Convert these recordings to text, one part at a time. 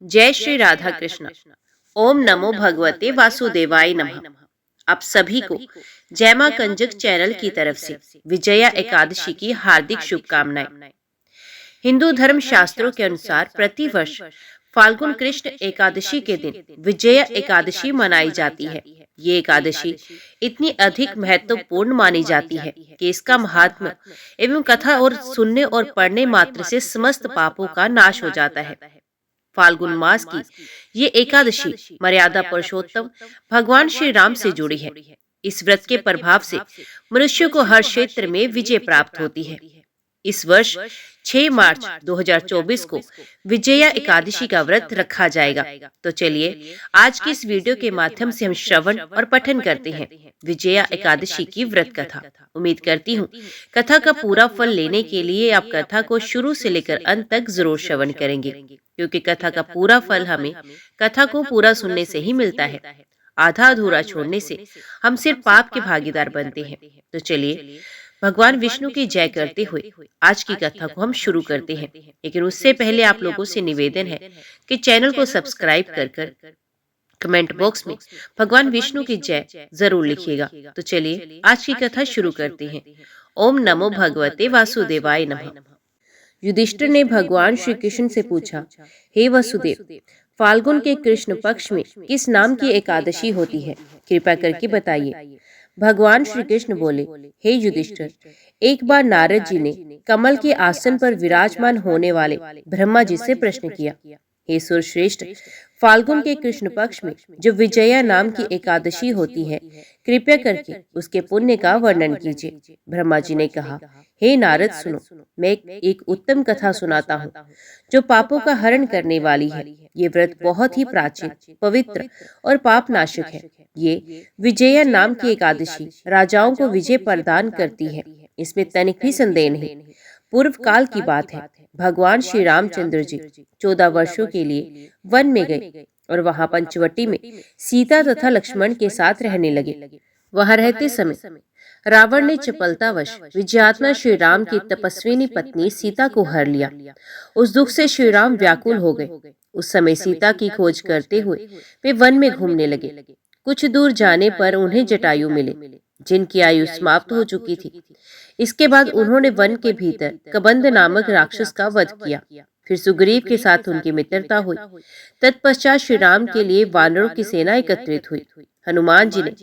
जय श्री राधा कृष्ण। ओम नमो भगवते वासुदेवाय नमः। आप सभी को जय मां कंजक चैनल की तरफ से विजया एकादशी की हार्दिक शुभकामनाएं। हिंदू धर्म शास्त्रों के अनुसार प्रतिवर्ष फाल्गुन कृष्ण एकादशी के दिन विजया एकादशी मनाई जाती है। ये एकादशी इतनी अधिक महत्वपूर्ण मानी जाती है कि इसका महात्म्य एवं कथा और सुनने और पढ़ने मात्र से समस्त पापों का नाश हो जाता है। फाल्गुन मास की ये एकादशी मर्यादा पुरुषोत्तम भगवान श्री राम से जुड़ी है। इस व्रत के प्रभाव से मनुष्य को हर क्षेत्र में विजय प्राप्त होती है। इस वर्ष 6 मार्च 2024 को विजया एकादशी का व्रत रखा जाएगा। तो चलिए आज की इस वीडियो के माध्यम से हम श्रवण और पठन करते हैं विजया एकादशी की व्रत कथा। उम्मीद करती हूँ कथा का पूरा फल लेने के लिए आप कथा को शुरू से लेकर अंत तक जरूर श्रवण करेंगे, क्योंकि कथा का पूरा फल हमें कथा को पूरा सुनने से ही मिलता है। आधा अधूरा छोड़ने से हम सिर्फ पाप के भागीदार बनते हैं। तो चलिए भगवान विष्णु की जय करते हुए आज की कथा को हम शुरू करते हैं। लेकिन उससे पहले आप लोगों से निवेदन है कि चैनल को सब्सक्राइब कर कमेंट बॉक्स में भगवान विष्णु की जय जरूर लिखिएगा। तो चलिए आज की कथा शुरू करते हैं। ओम नमो भगवते वासुदेवाय नमः। युधिष्ठिर ने भगवान श्री कृष्ण से पूछा, हे वसुदेव, फाल्गुन के कृष्ण पक्ष में किस नाम की एकादशी होती है? कृपा करके बताइए। भगवान श्री कृष्ण बोले, हे युधिष्ठिर, एक बार नारद जी ने कमल के आसन पर विराजमान होने वाले ब्रह्मा जी से प्रश्न किया, हे सुरश्रेष्ठ, फाल्गुन के कृष्ण पक्ष में जो विजया नाम की एकादशी होती है, कृपया करके उसके पुण्य का वर्णन कीजिए। ब्रह्मा जी ने कहा, हे नारद, सुनो, मैं एक उत्तम कथा सुनाता हूँ जो पापों का हरण करने वाली है। ये व्रत बहुत ही प्राचीन, पवित्र और पाप नाशक है। ये विजया नाम की एकादशी राजाओं को विजय प्रदान करती है, इसमें तनिक भी संदेह नहीं। पूर्व काल की बात है, भगवान श्री रामचंद्र जी 14 वर्षों के लिए वन में गए और वहां पंचवटी में सीता तथा लक्ष्मण के साथ रहने लगे। वहां रहते समय रावण ने चपलतावश विजयात्मा श्री राम की तपस्विनी पत्नी सीता को हर लिया। उस दुख से श्री राम व्याकुल हो गए। उस समय सीता की खोज करते हुए वे वन में घूमने लगे। कुछ दूर जाने पर उन्हें जटायु मिले, जिनकी आयु समाप्त हो चुकी थी। इसके बाद उन्होंने वन के भीतर कबंध नामक राक्षस का वध किया। फिर सुग्रीव के साथ उनकी मित्रता हुई। तत्पश्चात श्री राम के लिए वानरों की सेना एकत्रित हुई। हनुमान जी ने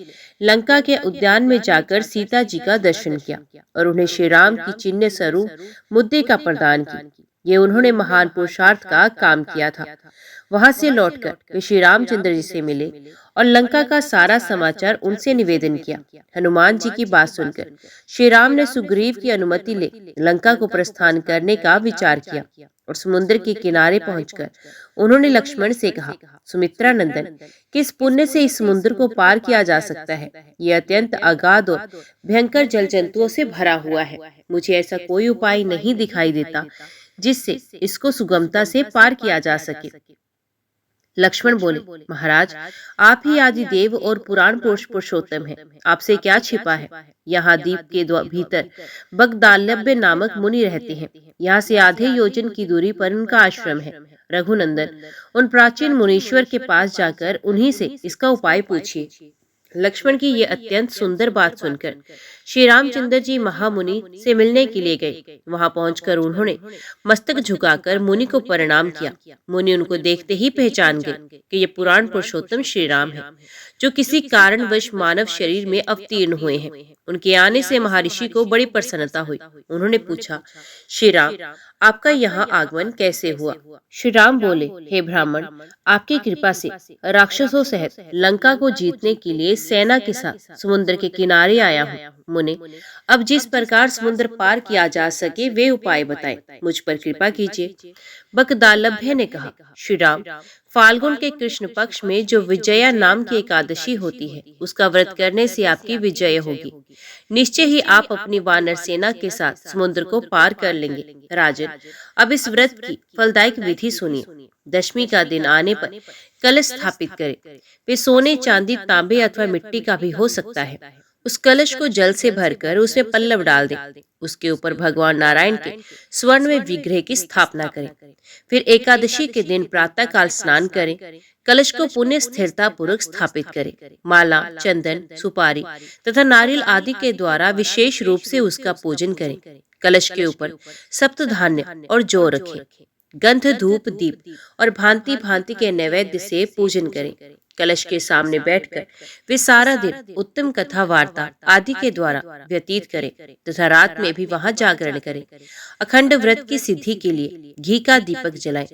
लंका के उद्यान में जाकर सीता जी का दर्शन किया और उन्हें श्री राम की चिन्ह स्वरूप मुद्दे का प्रदान की। ये उन्होंने महान पुरुषार्थ का काम किया था। वहां से लौटकर वे श्री रामचंद्र जी से मिले और लंका का सारा समाचार उनसे निवेदन किया। हनुमान जी की बात सुनकर श्री राम ने सुग्रीव की अनुमति ले लंका को प्रस्थान करने का विचार किया और समुद्र के किनारे पहुंचकर उन्होंने लक्ष्मण से कहा, सुमित्रा नंदन, किस पुण्य से इस समुद्र को पार किया जा सकता है? ये अत्यंत अगाध और भयंकर जल जंतुओं से भरा हुआ है। मुझे ऐसा कोई उपाय नहीं दिखाई देता जिससे इसको सुगमता से पार किया जा सके। लक्ष्मण बोले, महाराज, आप ही आदि देव और पुराण पुरुष पुरुषोत्तम हैं, आपसे क्या छिपा है? यहाँ द्वीप के भीतर बगदालभ्य नामक मुनि रहते हैं। यहाँ से आधे योजन की दूरी पर उनका आश्रम है। रघुनंदन, उन प्राचीन मुनीश्वर के पास जाकर उन्हीं से इसका उपाय पूछिए। लक्ष्मण की ये अत्यंत सुंदर बात सुनकर श्री रामचंद्र जी महामुनि से मिलने के लिए गए। वहां पहुंचकर उन्होंने मस्तक झुकाकर मुनि को प्रणाम किया। मुनि उनको देखते ही पहचान गए कि ये पुराण पुरुषोत्तम श्री राम है, जो किसी कारणवश मानव शरीर में अवतीर्ण हुए हैं। उनके आने से महर्षि को बड़ी प्रसन्नता हुई। उन्होंने पूछा, श्री राम, आपका यहाँ आगमन कैसे हुआ? श्री राम बोले, हे ब्राह्मण, आपकी कृपा से राक्षसों सहित लंका को जीतने के लिए सेना के साथ समुद्र के किनारे आया हूँ। मुने, अब जिस प्रकार समुद्र पार किया जा सके वे उपाय बताएं, मुझ पर कृपा कीजिए। बकदालभ्य ने कहा, श्री राम, फाल्गुन के कृष्ण पक्ष में जो विजया नाम की एकादशी होती है, उसका व्रत करने से आपकी विजय होगी। निश्चय ही आप अपनी वानर सेना के साथ समुद्र को पार कर लेंगे। राजन, अब इस व्रत की फलदायक विधि सुनिए। दशमी का दिन आने पर कलश स्थापित करें। वे सोने, चांदी, तांबे अथवा मिट्टी का भी हो सकता है। उस कलश को जल से भरकर उसमें पल्लव डाल दें। उसके ऊपर भगवान नारायण के स्वर्ण में विग्रह की स्थापना करें। फिर एकादशी के दिन प्रातः काल स्नान करें। कलश को पुण्य स्थिरता पूर्वक स्थापित करें। माला, चंदन, सुपारी तथा नारियल आदि के द्वारा विशेष रूप से उसका पूजन करें। कलश के ऊपर सप्त धान्य और जौ रखें। गंध, धूप, दीप और भांति भांति के नैवेद्य से पूजन करें। कलश के सामने बैठकर वे सारा दिन उत्तम कथा वार्ता आदि के द्वारा व्यतीत करें तथा रात में भी वहां जागरण करें। अखंड व्रत की सिद्धि के लिए घी का दीपक जलाएं।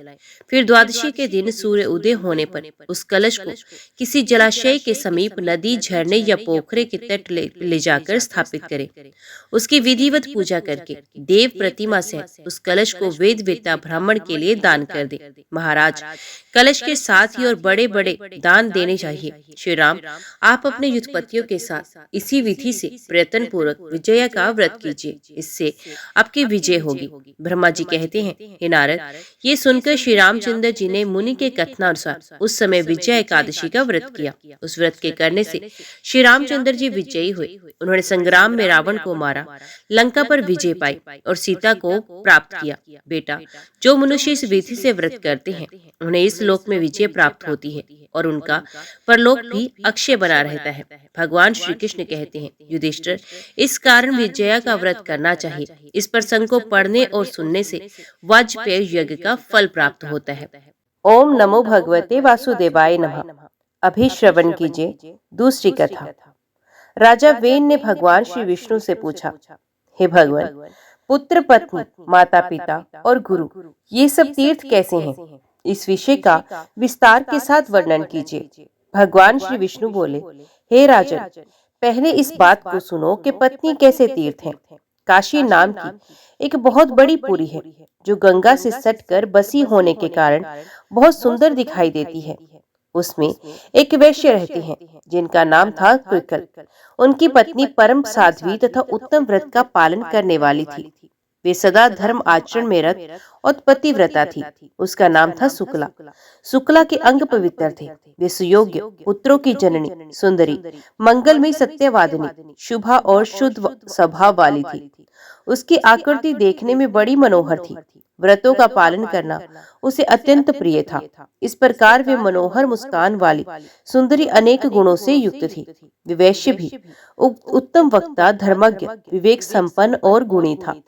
फिर द्वादशी के दिन सूर्य उदय होने पर उस कलश को किसी जलाशय के समीप नदी, झरने या पोखरे के तट ले जाकर स्थापित करें। उसकी विधिवत पूजा करके देव प्रतिमा से उस कलश को वेद वेत्ता ब्राह्मण के लिए दान कर दे। महाराज, कलश के साथ ही और बड़े बड़े दान देने चाहिए। श्री राम, आप अपने युद्धपतियों के साथ इसी विधि से प्रयत्न पूर्वक विजया का व्रत कीजिए, इससे आपकी विजय होगी। ब्रह्मा जी कहते हैं, हे नारद, ये सुनकर श्री रामचंद्र जी ने मुनि के कथनानुसार उस समय विजया एकादशी का व्रत किया। उस व्रत के करने से श्री रामचंद्र जी विजयी हुए। उन्होंने संग्राम में रावण को मारा, लंका पर विजय पाई और सीता को प्राप्त किया। बेटा, जो मनुष्य इस विधि से व्रत करते हैं उन्हें इस लोक में विजय प्राप्त होती है और उनका परलोक भी अक्षय बना रहता है। भगवान श्री कृष्ण कहते हैं, युधिष्ठिर, इस कारण विजया का व्रत करना चाहिए। इस प्रसंग को पढ़ने और सुनने से वाजपेय यज्ञ का फल प्राप्त होता है। ओम नमो भगवते वासुदेवाय नमः। अभी श्रवण कीजिए दूसरी कथा। राजा वेन ने भगवान श्री विष्णु से पूछा, हे भगवान, पुत्र, पत्नी, माता पिता और गुरु, ये सब तीर्थ कैसे हैं? इस विषय का विस्तार के साथ वर्णन कीजिए। भगवान श्री विष्णु बोले, हे राजन, पहले इस बात को सुनो कि पत्नी कैसे तीर्थ है। काशी नाम की एक बहुत बड़ी पुरी है जो गंगा से सटकर बसी होने के कारण बहुत सुंदर दिखाई देती है। उसमें एक वैश्य रहते हैं जिनका नाम था कृकल। उनकी पत्नी परम साध्वी तथा उत्तम व्रत का पालन करने वाली थी। वे सदा धर्म आचरण में रत और पतिव्रता थी। उसका नाम था शुक्ला। शुक्ला के अंग पवित्र थे। वे सुयोग्य पुत्रों की जननी, सुंदरी, मंगलमयी, सत्यवादिनी, शुभा और शुद्ध स्वभाव वाली थी। उसकी आकृति देखने में बड़ी मनोहर थी। व्रतों का पालन करना उसे अत्यंत प्रिय था। इस प्रकार वे मनोहर मुस्कान वाली सुंदरी अनेक गुणों से युक्त थी। वे वैश्य भी उत्तम वक्ता, धर्मज्ञ, विवेक संपन्न और गुणी था।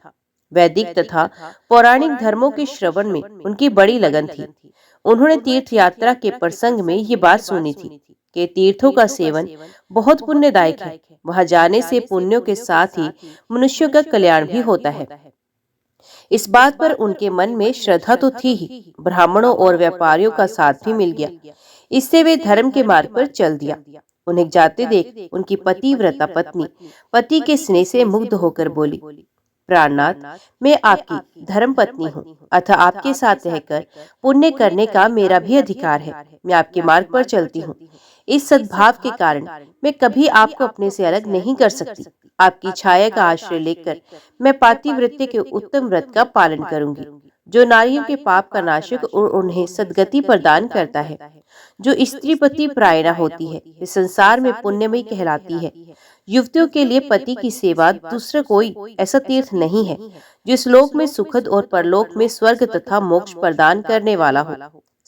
वैदिक तथा पौराणिक धर्मों के श्रवण में उनकी बड़ी लगन थी। उन्होंने तीर्थ यात्रा के प्रसंग में ये बात सुनी थी कि तीर्थों का सेवन बहुत पुण्यदायक है। वहां जाने से पुण्यों के साथ ही मनुष्यों का कल्याण भी होता है। इस बात पर उनके मन में श्रद्धा तो थी ही, ब्राह्मणों और व्यापारियों का साथ भी मिल गया। इससे वे धर्म के मार्ग पर चल दिया। उन्हें जाते देख उनकी पतिव्रता पत्नी पति के स्नेह से मुग्ध होकर बोली, प्राणनाथ, मैं आपकी धर्म पत्नी हूँ, अतः आपके साथ रहकर पुण्य करने का मेरा भी अधिकार है। मैं आपके मार्ग पर चलती हूँ। इस सद्भाव के कारण मैं कभी आपको अपने से अलग नहीं कर सकती। आपकी छाया का आश्रय लेकर मैं पातिव्रत्य के उत्तम व्रत का पालन करूंगी, जो नारियों के पाप का नाशक और उन्हें सद्गति प्रदान करता है। जो स्त्री पति परायणा होती है वे संसार में पुण्यमयी कहलाती है। युवतियों के लिए पति की सेवा दूसरा कोई ऐसा तीर्थ नहीं है जो इस लोक में सुखद और परलोक में स्वर्ग तथा मोक्ष प्रदान करने वाला हो।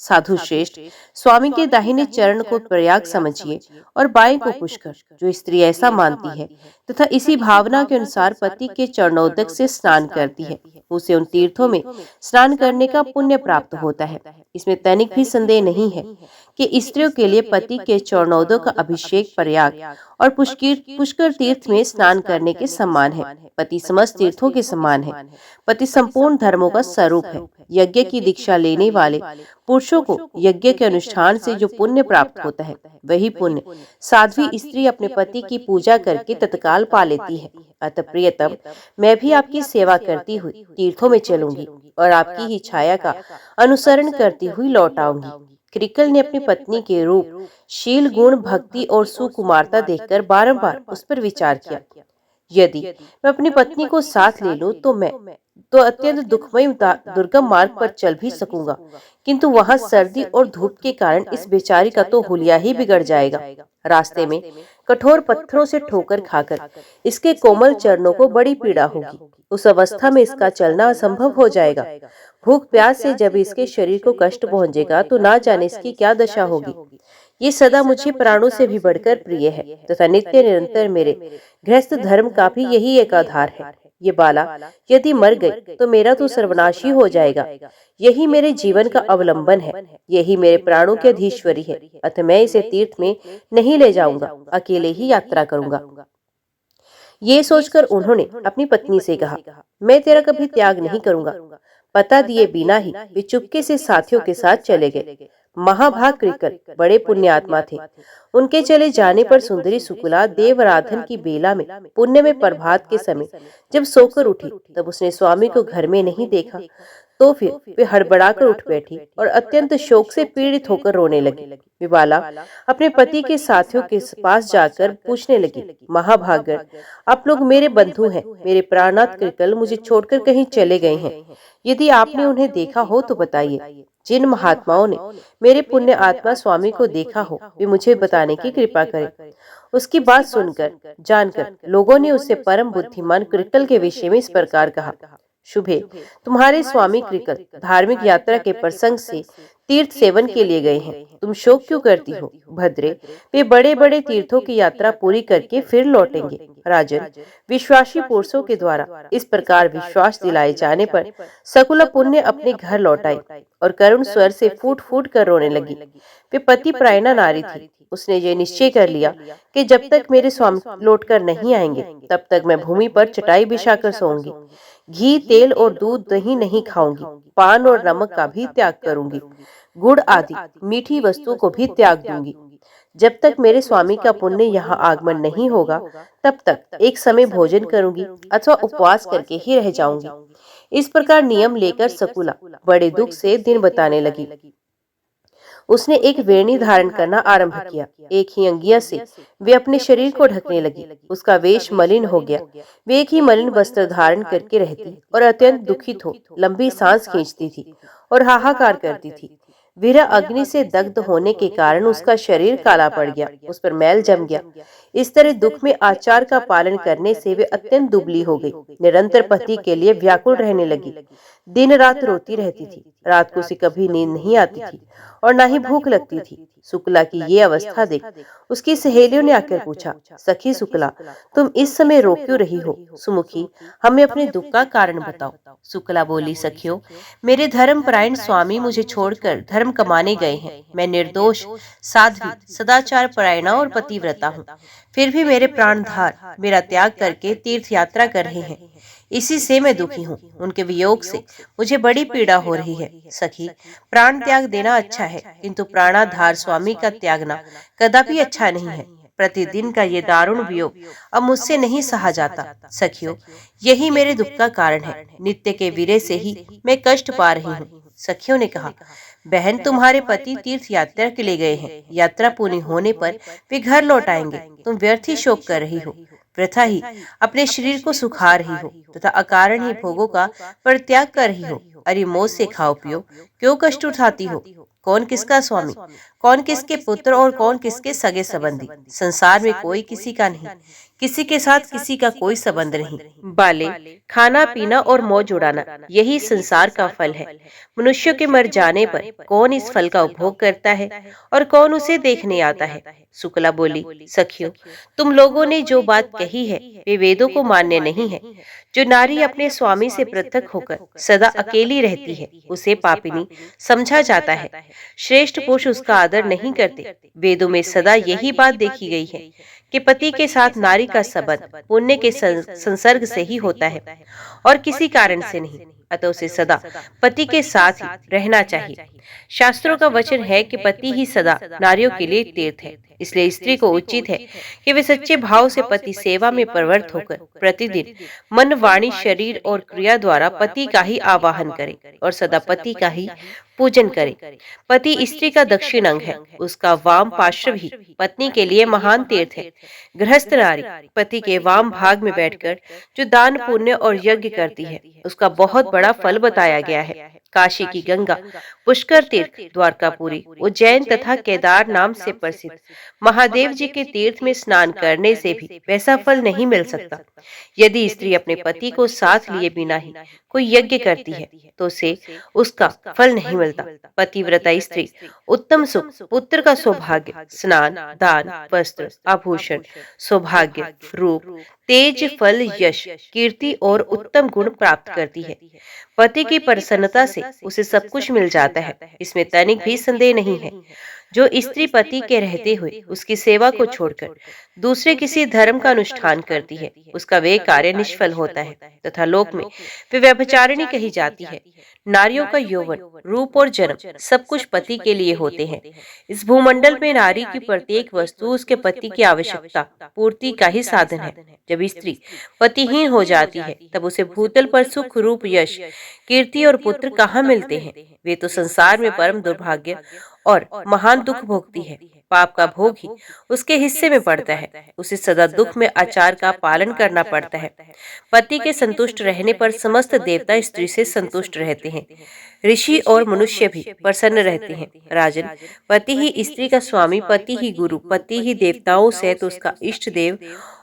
साधु श्रेष्ठ, स्वामी के दाहिने चरण को प्रयाग समझिए और बाएं को पुष्कर। जो स्त्री ऐसा मानती है तथा इसी भावना के अनुसार पति के चरणोदक से स्नान करती है, उसे उन तीर्थों में स्नान करने का पुण्य प्राप्त होता है। इसमें तनिक भी संदेह नहीं है कि स्त्रियों के लिए पति के चरणोदक का अभिषेक प्रयाग और पुष्कर तीर्थ में स्नान करने के समान है। पति समस्त तीर्थों के समान है। पति संपूर्ण धर्मों का स्वरूप है। यज्ञ की दीक्षा लेने वाले पुरुषों को यज्ञ के अनुष्ठान से जो पुण्य प्राप्त होता है वही पुण्य साध्वी स्त्री अपने पति की पूजा करके तत्काल पा लेती है। अतः प्रियतम, मैं भी आपकी सेवा करती हुई तीर्थों में चलूंगी और आपकी ही छाया का अनुसरण करती हुई लौट आऊंगी। कृकल ने अपनी पत्नी के रूप, शील, गुण, भक्ति और सुकुमारता देखकर बारंबार उस पर विचार किया। यदि मैं अपनी पत्नी को साथ ले लूं तो मैं अत्यंत दुखमय दुर्गम मार्ग पर चल भी सकूंगा, किंतु वहां सर्दी और धूप के कारण इस बेचारी का तो हुलिया ही बिगड़ जाएगा। रास्ते में कठोर पत्थरों से ठोकर खाकर इसके कोमल चरणों को बड़ी पीड़ा होगी। उस अवस्था में इसका चलना असंभव हो जाएगा। भूख प्यास से जब इसके शरीर को कष्ट पहुंचेगा तो ना जाने इसकी क्या दशा होगी। ये सदा मुझे प्राणों से भी बढ़कर प्रिय है तथा नित्य निरंतर मेरे गृहस्थ धर्म का भी यही एक आधार है। ये बाला यदि मर गई तो मेरा तो सर्वनाश ही हो जाएगा। यही मेरे जीवन का अवलंबन है, यही मेरे प्राणों की अधीश्वरी है। अतः मैं इसे तीर्थ में नहीं ले जाऊंगा, अकेले ही यात्रा करूंगा। ये सोचकर उन्होंने अपनी पत्नी से कहा, मैं तेरा कभी त्याग नहीं करूंगा। पता दिए बिना ही वे चुपके से साथियों के साथ चले गए। महाभाग कृकल बड़े पुण्यात्मा थे। उनके चले जाने पर सुंदरी सुकुला देवराधन की बेला में पुण्य में प्रभात के समय जब सोकर उठी तब उसने स्वामी को घर में नहीं देखा। तो फिर वे हड़बड़ाकर उठ बैठी और अत्यंत शोक से पीड़ित होकर रोने लगी। वे बाला अपने पति के साथियों के पास जाकर पूछने लगी, महाभागर, आप लोग मेरे बंधु हैं। मेरे प्राणनाथ कृकल मुझे छोड़कर कहीं चले गए हैं। यदि आपने उन्हें देखा हो तो बताइए। जिन महात्माओं ने मेरे पुण्य आत्मा स्वामी को देखा हो वे मुझे बताने की कृपा करें। उसकी बात सुनकर जानकर लोगों ने उससे परम बुद्धिमान कृकल के विषय में इस प्रकार कहा, शुभे, तुम्हारे स्वामी कृकल धार्मिक यात्रा के प्रसंग से तीर्थ सेवन के लिए गए हैं। तुम शोक क्यों करती हो? भद्रे, वे बड़े बड़े तीर्थों की यात्रा पूरी करके फिर लौटेंगे। राजन, विश्वासी पुरुषों के द्वारा इस प्रकार विश्वास दिलाए जाने पर सकुला पुण्य अपने घर लौट आई और करुण स्वर से फूट फूट कर रोने लगी। वे पति प्रायणा नारी थी। उसने ये निश्चय कर लिया कि जब तक मेरे स्वामी लौटकर नहीं आएंगे तब तक मैं भूमि पर चटाई बिछाकर सोऊंगी। घी, तेल और दूध दही नहीं खाऊंगी। पान और नमक का भी त्याग करूंगी। गुड़ आदि मीठी वस्तुओं को भी त्याग दूंगी। जब तक मेरे स्वामी का पुण्य यहाँ आगमन नहीं होगा तब तक एक समय भोजन करूंगी अथवा उपवास करके ही रह जाऊंगी। इस प्रकार नियम लेकर सकुला बड़े दुख से दिन बताने लगी। उसने एक वेणी धारण करना आरंभ किया। एक ही अंगिया से वे अपने शरीर को ढकने लगी। उसका वेश मलिन हो गया। वे एक ही मलिन वस्त्र धारण करके रहती और अत्यंत दुखित हो लंबी सांस खींचती थी और हाहाकार करती थी। वीरा अग्नि से दग्ध होने के कारण उसका शरीर काला पड़ गया, उस पर मैल जम गया। इस तरह दुख में आचार का पालन करने से वे अत्यंत दुबली हो गई। निरंतर पति के लिए व्याकुल रहने लगी। दिन रात रोती रहती थी। रात को उसे कभी नींद नहीं आती थी और न ही भूख लगती थी। शुक्ला की ये अवस्था देख उसकी सहेलियों ने आकर पूछा, सखी शुक्ला, तुम इस समय रो क्यों रही हो? सुमुखी, हमें अपने दुख का कारण बताओ। शुक्ला बोली, सखियों, मेरे धर्मपरायण स्वामी मुझे छोड़कर धर्म कमाने गए हैं। मैं निर्दोष, साध्वी, सदाचार परायणा और पतिव्रता हूँ। फिर भी मेरे प्राणधार मेरा त्याग करके तीर्थ यात्रा कर रहे हैं। इसी से मैं दुखी हूँ। उनके वियोग से मुझे बड़ी पीड़ा हो रही है। सखी, प्राण त्याग देना अच्छा है, किंतु प्राणाधार स्वामी का त्यागना कदापि अच्छा नहीं है। प्रतिदिन का ये दारुण वियोग अब मुझसे नहीं सहा जाता। सखियों, यही मेरे दुख का कारण है। नित्य के वीरे से ही मैं कष्ट पा रही हूँ। सखियों ने कहा, बहन, तुम्हारे पति तीर्थ यात्रा के लिए गए हैं। यात्रा पूरी होने पर वे घर लौट आएंगे। तुम व्यर्थ ही शोक कर रही हो, वृथा ही अपने शरीर को सुखा रही हो तथा अकारण ही भोगों का परित्याग कर रही हो। अरे मौज से खाओ पियो, क्यों कष्ट उठाती हो? कौन किसका स्वामी, कौन किसके पुत्र और कौन किसके सगे संबंधी? संसार में कोई किसी का नहीं, किसी के साथ किसी का कोई संबंध नहीं। बाले, खाना पीना और मौज उड़ाना यही संसार का फल है। मनुष्य के मर जाने पर कौन इस फल का उपभोग करता है और कौन उसे देखने आता है? शुक्ला बोली, सखियों, तुम लोगों ने जो बात कही है वे वेदों को मान्य नहीं है। जो नारी अपने स्वामी से पृथक होकर सदा अकेली रहती है उसे पापिनी समझा जाता है। श्रेष्ठ पुरुष उसका आदर नहीं करते। वेदों में सदा यही बात देखी गई है कि पति के साथ नारी का संबंध पुण्य के संसर्ग से ही होता है और किसी कारण से नहीं। अतः उसे सदा पति के साथ ही रहना चाहिए। शास्त्रों का वचन है कि पति ही सदा नारियों के लिए तीर्थ है। इसलिए स्त्री को उचित है कि वे सच्चे भाव से पति सेवा में प्रवृत्त होकर प्रतिदिन मन, वाणी, शरीर और क्रिया द्वारा पति का ही आवाहन करे और सदा पति का ही पूजन करे। पति स्त्री का दक्षिण अंग है। उसका वाम पार्श्व ही पत्नी के लिए महान तीर्थ है। गृहस्थ नारी पति के वाम भाग में बैठकर जो दान, पुण्य और यज्ञ करती है उसका बहुत बड़ा फल बताया गया है। काशी की गंगा, पुष्कर तीर्थ, द्वारकापुरी, उज्जैन तथा केदार नाम से प्रसिद्ध महादेव जी के तीर्थ में स्नान करने से भी वैसा फल नहीं मिल सकता। यदि स्त्री अपने पति को साथ लिए बिना ही कोई यज्ञ करती है तो उसे उसका फल नहीं मिलता। पतिव्रता स्त्री उत्तम सुख, पुत्र का सौभाग्य, स्नान, दान, वस्त्र, आभूषण, सौभाग्य, रूप, तेज, फल, यश, कीर्ति और उत्तम गुण प्राप्त करती है। पति की प्रसन्नता से उसे सब कुछ मिल जाता है, इसमें तनिक भी संदेह नहीं है। जो स्त्री पति के रहते हुए उसकी सेवा को छोड़कर दूसरे किसी धर्म का अनुष्ठान करती है, उसका वे कार्य निष्फल होता है तथा लोक में वे व्यभिचारिणी कही जाती है। नारियों का यौवन, रूप और जन्म सब कुछ पति के लिए होते हैं। इस भूमंडल में नारी की प्रत्येक वस्तु उसके पति की आवश्यकता पूर्ति का ही साधन है। जब स्त्री पतिहीन हो जाती है तब उसे भूतल पर सुख, रूप, यश, कीर्ति और पुत्र कहाँ मिलते हैं। वे तो संसार में परम दुर्भाग्य और महान दुख भोगती है। पाप का भोग ही उसके हिस्से में पड़ता है। उसे सदा दुख में आचार का पालन करना पड़ता है। पति के संतुष्ट रहने पर समस्त देवता स्त्री से संतुष्ट रहते हैं। ऋषि और मनुष्य भी प्रसन्न रहते हैं। राजन, पति ही स्त्री का स्वामी, पति ही गुरु, पति ही देवताओं सहित उसका इष्ट देव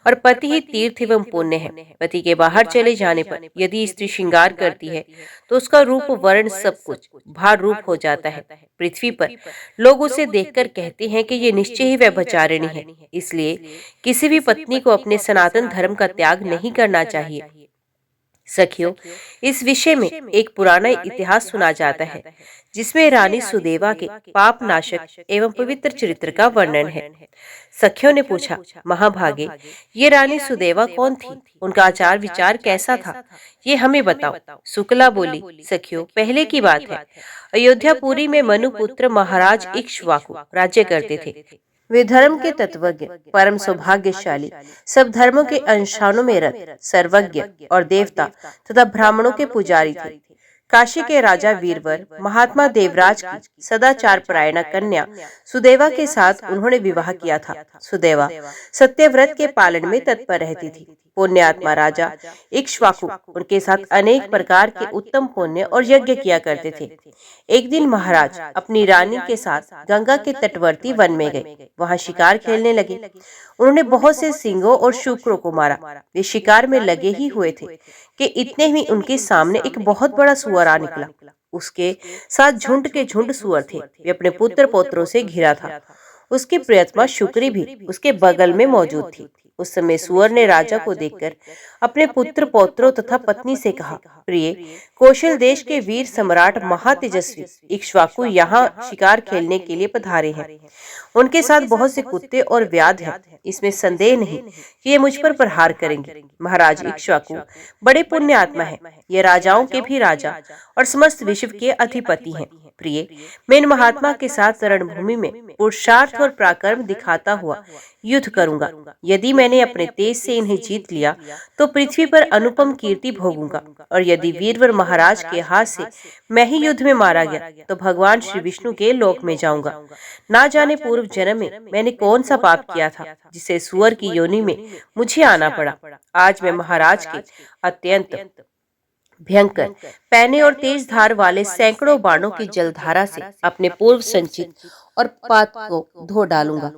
और पति ही तीर्थ एवं पुण्य है। पति के बाहर चले जाने पर यदि स्त्री श्रृंगार करती है तो उसका रूप, वर्ण, सब कुछ भार रूप हो जाता है। पृथ्वी पर लोग उसे देखकर कहते हैं कि ये निश्चय ही व्यभिचारिणी है। इसलिए किसी भी पत्नी को अपने सनातन धर्म का त्याग नहीं करना चाहिए। सखियों, इस विषय में एक पुराना इतिहास सुना जाता है जिसमें रानी सुदेवा के पाप नाशक एवं पवित्र चरित्र का वर्णन है। सखियों ने पूछा, महाभागे, ये रानी सुदेवा कौन थी? उनका आचार विचार कैसा था? ये हमें बताओ। शुक्ला बोली, सखियों, पहले की बात है, अयोध्यापुरी में मनुपुत्र महाराज इक्ष्वाकु राज्य करते थे। वे धर्म के तत्वज्ञ, परम सौभाग्यशाली, सब धर्मों के अनुष्ठानों में रत, सर्वज्ञ और देवता तथा ब्राह्मणों के पुजारी थे। काशी के राजा वीरवर महात्मा देवराज की सदाचार परायणा कन्या सुदेवा के साथ उन्होंने विवाह किया था। सुदेवा सत्यव्रत के पालन में तत्पर रहती थी। पुण्यात्मा राजा इक्ष्वाकु उनके साथ अनेक प्रकार के उत्तम पुण्य और यज्ञ किया करते थे। एक दिन महाराज अपनी रानी के साथ गंगा के तटवर्ती वन में गए। वहां शिकार खेलने लगे। उन्होंने बहुत से सिंहों और शुक्रों को मारा। वे शिकार में लगे ही हुए थे कि इतने ही उनके सामने एक बहुत बड़ा सुअर आ निकला। उसके साथ झुंड के झुंड सुअर थे। वे अपने पुत्र पौत्रों से घिरा था। उसकी प्रियतमा शुक्री भी उसके बगल में मौजूद थी। उस समय सुअर ने राजा को देखकर अपने पुत्र पौत्रों तथा पत्नी से कहा, प्रिय, कौशल देश के वीर सम्राट महातेजस्वी इक्ष्वाकु यहाँ शिकार खेलने के लिए पधारे हैं। उनके साथ बहुत से कुत्ते और व्याध हैं। इसमें संदेह नहीं कि ये मुझ पर प्रहार करेंगे। महाराज इक्ष्वाकु बड़े पुण्य आत्मा है। ये राजाओं के भी राजा और समस्त विश्व के अधिपति हैं। प्रिय, मैं इन महात्मा के साथ रणभूमि में पुरुषार्थ और पराक्रम दिखाता हुआ युद्ध करूंगा। यदि मैंने अपने तेज से इन्हें जीत लिया तो पृथ्वी पर अनुपम कीर्ति भोगूंगा, और यदि वीरवर महाराज के हाथ से मैं ही युद्ध में मारा गया तो भगवान श्री विष्णु के लोक में जाऊंगा। ना जाने पूर्व जन्म में मैंने कौन सा पाप किया था जिसे सुअर की योनि में मुझे आना पड़ा। आज मैं महाराज के अत्यंत भयंकर पैने और तेज धार वाले सैकड़ों बाणों की जलधारा से अपने पूर्व संचित और पाप को धो डालूंगा।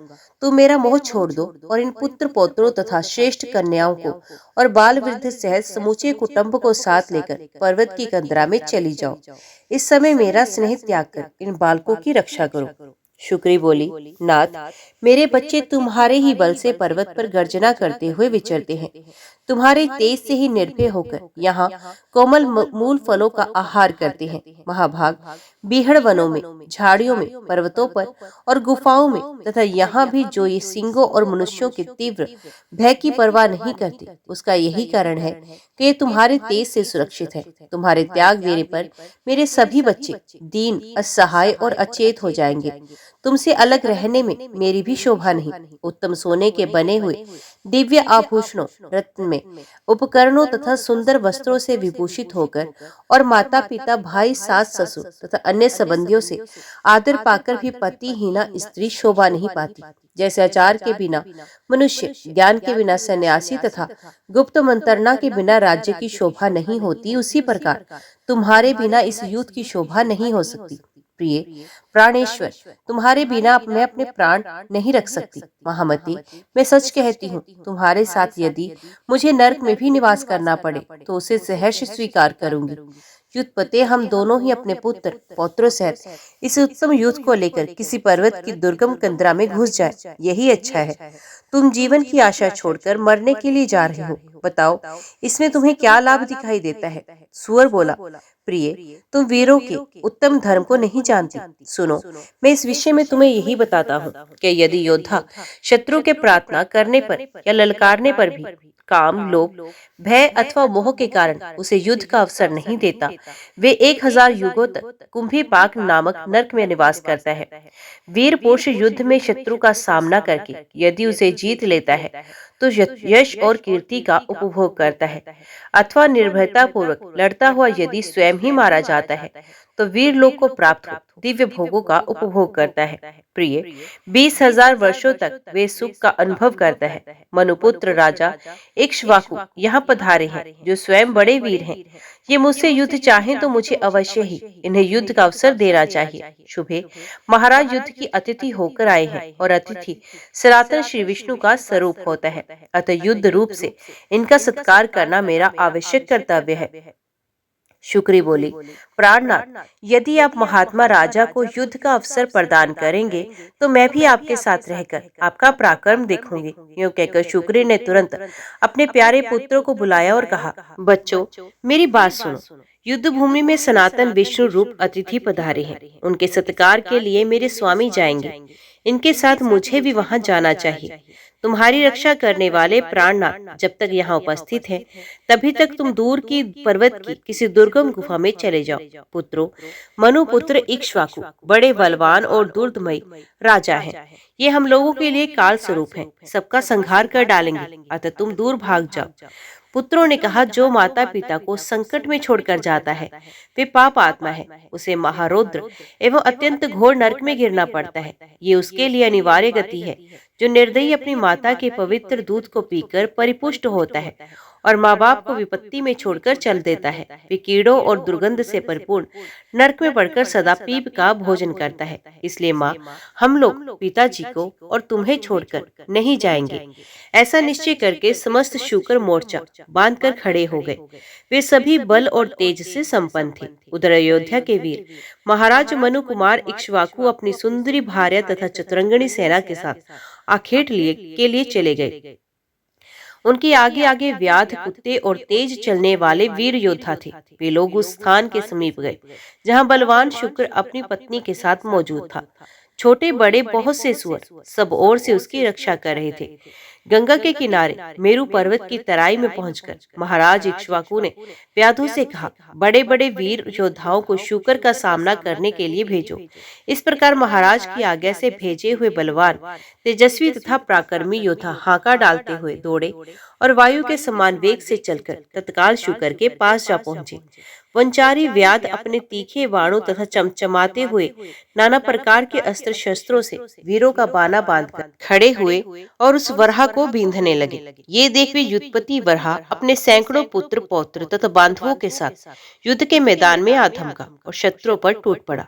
तू मेरा मोह छोड़ दो और इन पुत्र पौत्रों तथा श्रेष्ठ कन्याओं को और बाल वृद्ध सहित समूचे कुटुंब को साथ लेकर पर्वत की कंदरा में चली जाओ। इस समय मेरा स्नेह त्याग कर इन बालकों की रक्षा करो। शुक्री बोली, नाथ, मेरे बच्चे तुम्हारे ही बल से पर्वत पर गर्जना करते हुए विचरते हैं। तुम्हारे तेज से ही निर्भय होकर यहाँ कोमल मूल फलों का आहार करते हैं। महाभाग, बीहड़ वनों में, झाड़ियों में, पर्वतों पर और गुफाओं में तथा यहाँ भी जो ये सिंहों और मनुष्यों के तीव्र भय की परवाह नहीं करते, उसका यही कारण है कि ये तुम्हारे तेज से सुरक्षित है। तुम्हारे त्याग देने पर मेरे सभी बच्चे दीन, असहाय और अचेत हो जाएंगे। तुमसे अलग रहने में मेरी भी शोभा नहीं। उत्तम सोने के बने हुए दिव्य आभूषणों, रत्न में उपकरणों तथा सुंदर वस्त्रों से विभूषित होकर और माता पिता, भाई, सास, ससुर तथा अन्य संबंधियों से आदर पाकर भी पतिहीना स्त्री शोभा नहीं पाती। जैसे आचार के बिना मनुष्य, ज्ञान के बिना सन्यासी तथा गुप्त मंत्रणा के बिना राज्य की शोभा नहीं होती, उसी प्रकार तुम्हारे बिना इस युद्ध की शोभा नहीं हो सकती। प्रिय प्राणेश्वर, तुम्हारे बिना मैं अपने प्राण नहीं रख सकती। महामती, मैं सच कहती हूँ, तुम्हारे साथ यदि मुझे नरक में भी निवास करना पड़े तो उसे सहर्ष स्वीकार करूंगी। युद्धपते, हम दोनों ही अपने पुत्र पौत्रों सहित इस उत्तम युद्ध को लेकर किसी पर्वत की दुर्गम कंदरा में घुस जाए, यही अच्छा है। तुम जीवन की आशा छोड़कर मरने के लिए जा रहे हो, बताओ इसमें तुम्हें क्या लाभ दिखाई देता है? सुअर बोला, प्रिय, तुम वीरों के उत्तम धर्म को नहीं जानती। सुनो, मैं इस विषय में तुम्हें यही बताता हूँ कि यदि योद्धा शत्रु के प्रार्थना करने पर या ललकारने पर भी काम, लोभ, भय अथवा मोह के कारण उसे युद्ध का अवसर नहीं देता, वे 1000 युगों तक कुंभीपाक नामक नरक में निवास करता है। वीर पुरुष युद्ध में शत्रु का सामना करके यदि उसे जीत लेता है तो यश और कीर्ति का उपभोग करता है, अथवा निर्भयता पूर्वक लड़ता हुआ यदि स्वयं ही मारा जाता है तो वीर लोक को प्राप्त हो दिव्य भोगों का उपभोग करता है। प्रिय, 20,000 वर्षों तक वे सुख का अनुभव करता है। मनुपुत्र राजा इक्ष्वाकु यहाँ पधारे हैं, जो स्वयं बड़े वीर हैं। ये मुझसे युद्ध चाहें तो मुझे अवश्य ही इन्हें युद्ध का अवसर देना चाहिए। शुभे, महाराज युद्ध की अतिथि होकर आए हैं और अतिथि सनातन श्री विष्णु का स्वरूप होता है, अतः युद्ध रूप से इनका सत्कार करना मेरा आवश्यक कर्तव्य है। शुक्री बोली, प्राणनाथ, यदि आप महात्मा राजा को युद्ध का अवसर प्रदान करेंगे तो मैं भी आपके साथ रहकर आपका पराक्रम देखूंगी। यूं कहकर शुक्री ने तुरंत अपने प्यारे पुत्रों को बुलाया और कहा, बच्चों, मेरी बात सुनो। युद्ध भूमि में सनातन विष्णु रूप अतिथि पधारे हैं। उनके सत्कार के लिए मेरे स्वामी जाएंगे। इनके साथ मुझे भी वहां जाना चाहिए। तुम्हारी रक्षा करने वाले प्राणनाथ जब तक यहाँ उपस्थित हैं, तभी तक तुम दूर की पर्वत की किसी दुर्गम गुफा में चले जाओ। पुत्रों, मनुपुत्र इक्ष्वाकु बड़े बलवान और दुर्दमयी राजा हैं। ये हम लोगों के लिए काल स्वरूप हैं, सबका संहार कर डालेंगे, अतः तुम दूर भाग जाओ। पुत्रों ने कहा, जो माता पिता को संकट में छोड़कर जाता है वे पाप आत्मा है। उसे महारौद्र एवं अत्यंत घोर नरक में गिरना पड़ता है। ये उसके लिए अनिवार्य गति है। जो निर्दयी अपनी माता के पवित्र दूध को पीकर परिपुष्ट होता है और माँ बाप को विपत्ति में छोड़कर चल देता है, वे कीड़ों और दुर्गंध से परिपूर्ण नरक में पड़कर सदा पीप का भोजन करता है। इसलिए माँ, हम लोग पिताजी को और तुम्हें छोड़कर नहीं जाएंगे। ऐसा निश्चय करके समस्त शूकर मोर्चा बांधकर खड़े हो गए। वे सभी बल और तेज से संपन्न थे। उधर अयोध्या के वीर महाराज मनु कुमार इक्ष्वाकु अपनी सुंदरी भार्या तथा चतुरंगणी सेना के साथ आखेट के लिए चले गए। उनके आगे आगे व्याध, कुत्ते और तेज चलने वाले वीर योद्धा थे। वे लोग उस स्थान के समीप गए जहां बलवान शुक्र अपनी पत्नी के साथ मौजूद था। छोटे बड़े बहुत से सुअर सब ओर से उसकी रक्षा कर रहे थे। गंगा के किनारे मेरु पर्वत की तराई में पहुंचकर महाराज इक्ष्वाकु ने व्याधों से कहा, बड़े बड़े वीर योद्धाओं को शुक्र का सामना करने के लिए भेजो। इस प्रकार महाराज की आज्ञा से भेजे हुए बलवान, तेजस्वी तथा पराक्रमी योद्धा हाका डालते हुए दौड़े और वायु के समान वेग से चलकर तत्काल शुक्र के पास जा पहुंचे। वंचारी व्याध अपने तीखे बाणों तथा चमचमाते हुए नाना प्रकार के अस्त्र शस्त्रों से वीरों का बाना बांधकर खड़े हुए और उस वरहा को बींधने लगे। ये देख वे युद्धपति वरहा अपने सैकड़ों पुत्र पौत्र तथा बांधवों के साथ युद्ध के मैदान में आ धमका और शत्रुओं पर टूट पड़ा।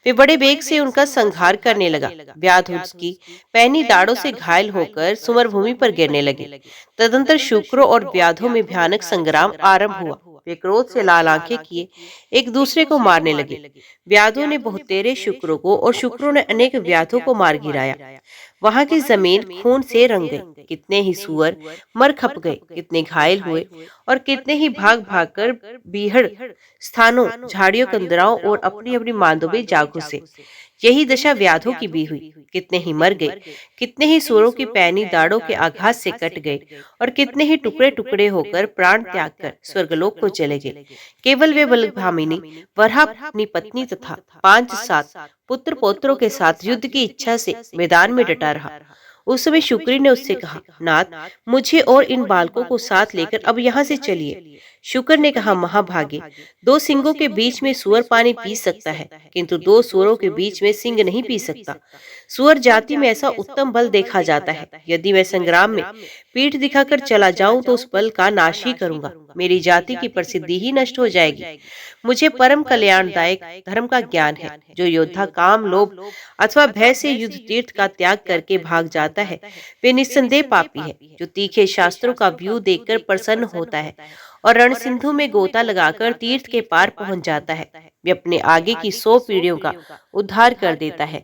वे बड़े वेग से उनका संहार करने लगा। व्याध उसकी पैनी दाड़ों से घायल होकर सुमर भूमि पर गिरने लगे। तदंतर शुक्रों और व्याधों में भयानक संग्राम आरंभ हुआ। वे क्रोध से लाल आंखें किए एक दूसरे को मारने लगे। व्याधों ने बहुतेरे शुक्रों को और शुक्रों ने अनेक व्याधों को मार गिराया। वहां की जमीन खून से रंग गई। कितने ही सुअर मर खप गए, कितने घायल हुए और कितने ही भाग भागकर बीहड़ स्थानों, झाड़ियों, कंदराओं और अपनी अपनी मांदों में जा घुसे। यही दशा व्याधों की भी हुई। कितने ही मर गए, कितने ही सूरों की पैनी दाड़ों के आघात से कट गए और कितने ही टुकड़े टुकड़े होकर प्राण त्याग कर स्वर्गलोक को चले गए। केवल वे बलभामिनी वराह अपनी पत्नी तथा 5-7 पुत्र पौत्रों के साथ युद्ध की इच्छा से मैदान में डटा रहा। उस समय शुक्री ने उससे कहा, नाथ, मुझे और इन बालकों को साथ लेकर अब यहाँ से चलिए। शुक्र ने कहा, महाभागे, 2 सिंगों के बीच में सूअर पानी पी सकता है, किंतु 2 सूअरों के बीच में सिंह नहीं पी सकता। सूअर जाति में ऐसा उत्तम बल देखा जाता है। यदि मैं संग्राम में पीठ दिखाकर चला जाऊं तो उस बल का नाश ही करूंगा। मेरी जाति की प्रसिद्धि ही नष्ट हो जाएगी। मुझे परम कल्याणदायक धर्म का ज्ञान है। जो योद्धा काम, लोभ अथवा भय से युद्ध तीर्थ का त्याग करके भाग जाता है, वे निस्संदेह पापी है। जो तीखे शास्त्रों का व्यू देखकर प्रसन्न होता है और रण सिंधु में गोता लगाकर तीर्थ के पार पहुंच जाता है, वे अपने आगे की 100 पीढ़ियों का उद्धार कर देता है।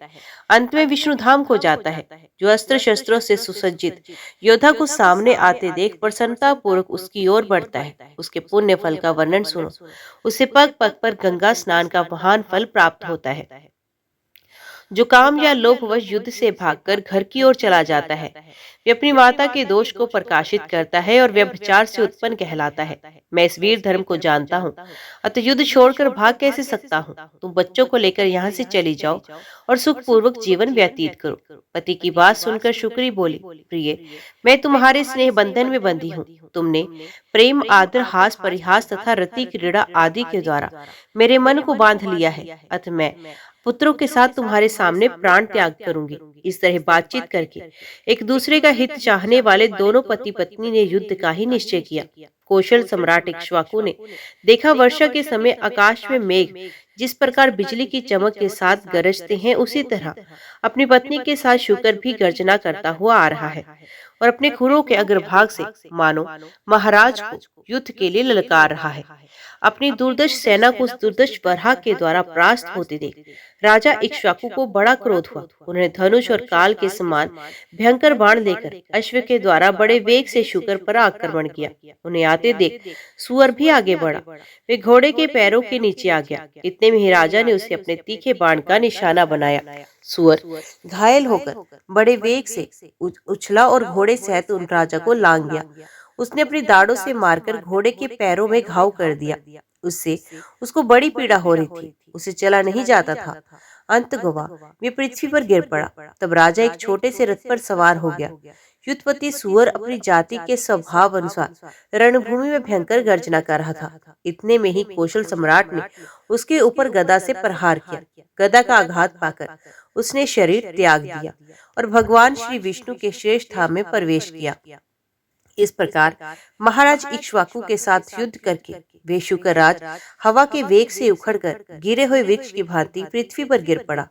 अंत में विष्णु धाम को जाता है। जो अस्त्र शस्त्रों से सुसज्जित योद्धा को सामने आते देख प्रसन्नता पूर्वक उसकी ओर बढ़ता है, उसके पुण्य फल का वर्णन सुनो। उसे पग पग पर गंगा स्नान का महान फल प्राप्त होता है। जो काम या लोभवश युद्ध से भागकर घर की ओर चला जाता है, वे अपनी माता के दोष को प्रकाशित करता है और व्यभिचार से उत्पन्न कहलाता है। मैं इस वीर धर्म को जानता हूँ, अतः युद्ध छोड़कर भाग कैसे सकता हूँ। तुम बच्चों को लेकर यहाँ से चली जाओ और सुखपूर्वक जीवन व्यतीत करो। पति की बात सुनकर शुक्री बोली, प्रिय, मैं तुम्हारे स्नेह बंधन में बंधी हूँ। तुमने प्रेम, आदर, हास, परिहास तथा रति, क्रीड़ा आदि के द्वारा मेरे मन को बांध लिया है, अतः मैं पुत्रों के साथ तुम्हारे सामने प्राण त्याग करूंगी। इस तरह बातचीत करके एक दूसरे का हित चाहने वाले दोनों पति पत्नी ने युद्ध का ही निश्चय किया। कौशल सम्राट इक्ष्वाकु ने देखा, वर्षा के समय आकाश में मेघ जिस प्रकार बिजली की चमक के साथ गरजते हैं, उसी तरह अपनी पत्नी के साथ शुक्र भी गर्जना करता हुआ आ रहा है और अपने खुरों के अग्रभाग से मानो महाराज को युद्ध के लिए ललकार रहा है। अपनी दुर्दश सेना को उस दुर्दश बरहा के द्वारा परास्त होते देख राजा इक्ष्वाकु को बड़ा क्रोध हुआ। उन्होंने धनुष और काल के समान भयंकर बाण लेकर अश्व के द्वारा बड़े वेग से शुक्र पर आक्रमण किया। उन्हें आते देख सुअर भी आगे बढ़ा। वे घोड़े के पैरों के नीचे आ गया। इतने में ही राजा ने उसे अपने तीखे बाण का निशाना बनाया। सुअर घायल होकर बड़े वेग से उछला और घोड़े सहित उन राजा को लांग गया। उसने अपनी दाढ़ों से मारकर घोड़े के पैरों में घाव कर दिया। उससे उसको बड़ी पीड़ा हो रही थी, उसे चला नहीं जाता था। अंत गवा वे पृथ्वी पर गिर पड़ा। तब राजा एक छोटे से रथ पर सवार हो गया। युद्धपति सुअर अपनी जाति के स्वभाव अनुसार रणभूमि में भयंकर गर्जना कर रहा था। इतने में ही कौशल सम्राट ने उसके ऊपर गदा से प्रहार किया। गदा का आघात पाकर उसने शरीर त्याग दिया और भगवान श्री विष्णु के श्रेष्ठ धाम में प्रवेश किया। इस प्रकार महाराज इक्ष्वाकु के साथ युद्ध करके वे शुक्रराज हवा के वेग से उखड़कर गिरे हुए वृक्ष की भांति पृथ्वी पर गिर पड़ा।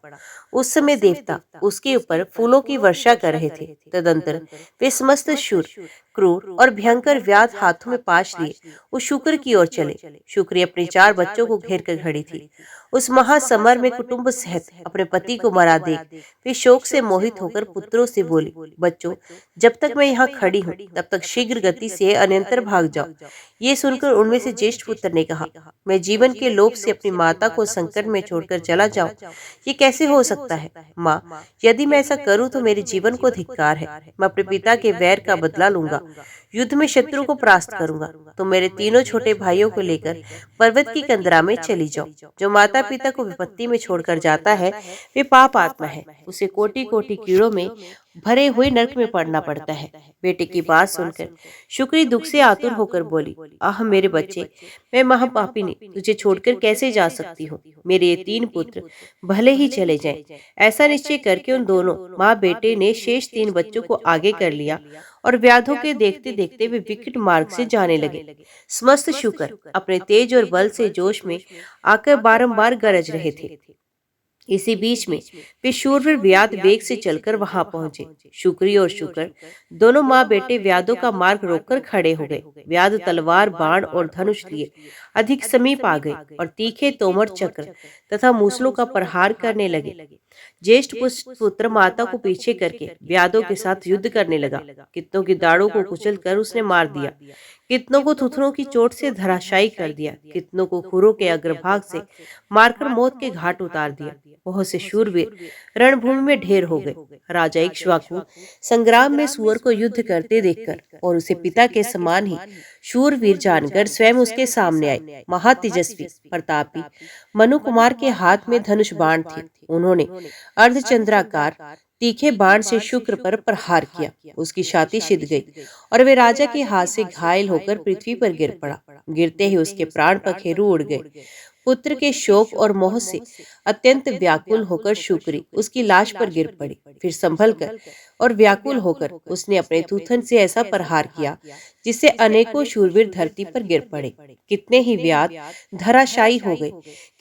उस समय देवता उसके ऊपर फूलों की वर्षा कर रहे थे। तदंतर वे समस्त शूर, क्रूर और भयंकर व्याध हाथों में पाश लिए उस शुक्र की ओर चले। शुक्री अपने 4 बच्चों को घेर कर खड़ी थी। उस महासमर में कुटुंब सहित अपने पति को मरा देख वे शोक से मोहित होकर पुत्रों से बोली, बच्चों, जब तक मैं यहाँ खड़ी हूँ तब तक शीघ्र गति से अन्यंतर भाग जाओ। ये सुनकर उनमें से ज्येष्ठ पुत्र ने कहा, मैं जीवन के लोभ से अपनी माता को संकट में छोड़कर चला जाऊं, ये कैसे हो सकता है? माँ, यदि मैं ऐसा करूं तो मेरे जीवन को धिक्कार है। मैं अपने पिता के वैर का बदला लूंगा, युद्ध में शत्रु को परास्त करूंगा। तो मेरे तीनों छोटे भाइयों को लेकर पर्वत की कंदरा में चली जाओ। जो माता पिता को विपत्ति में छोड़कर जाता है वे पाप आत्मा है, उसे कोटि कोटि कीड़ों में भरे हुए नरक में पड़ना पड़ता है। बेटे की बात सुनकर शुक्री दुख से आतुर होकर बोली, आह मेरे बच्चे, मैं महापापिनी तुझे छोड़कर कैसे जा सकती हूँ। मेरे ये 3 पुत्र भले ही चले जाएं। ऐसा निश्चय करके उन दोनों माँ बेटे ने शेष 3 बच्चों को आगे कर लिया और व्याधों के देखते देखते वे विकट मार्ग से जाने लगे। समस्त शुक्र अपने तेज और बल से जोश में आकर बारंबार गरज रहे थे। इसी बीच में वे शूरवीर व्याध वेग से चलकर वहां पहुंचे। शुक्री और शुक्र दोनों माँ बेटे व्याधों का मार्ग रोककर खड़े हो गए। व्याध तलवार, बाण और धनुष लिए अधिक समीप आ गए और तीखे तोमर, चक्र तथा मूसलों का प्रहार करने लगे। ज्येष्ठ पुत्र माता को पीछे करके व्याधों के साथ युद्ध करने लगा। कितनों की दाढ़ों को कुचल कर उसने मार दिया। कितनों को थुथुनों की चोट से धराशायी कर दिया, कितनों को खुरों के अग्रभाग से मारकर मौत के घाट उतार दिया। बहुत से शूरवीर रणभूमि में ढेर हो गए। राजा इक्ष्वाकु संग्राम में सुअर को युद्ध करते देखकर और उसे पिता के समान ही शूरवीर जानकर स्वयं उसके सामने आए। महातेजस्वी प्रतापी मनु कुमार के हाथ में धनुष बाण थे। उन्होंने अर्धचंद्राकार तीखे बाण से शुक्र पर प्रहार किया। उसकी छाती छिद गई और वे राजा के हाथ से घायल होकर पृथ्वी पर गिर पड़ा। गिरते ही उसके प्राण पखेरु उड़ गए। पुत्र के शोक और मोह से अत्यंत व्याकुल होकर शुक्री उसकी लाश पर गिर पड़ी। फिर संभल कर और व्याकुल होकर उसने अपने थूथन से ऐसा प्रहार किया जिससे अनेकों शूरवीर धरती पर गिर पड़े। कितने ही व्याध धराशायी हो गए,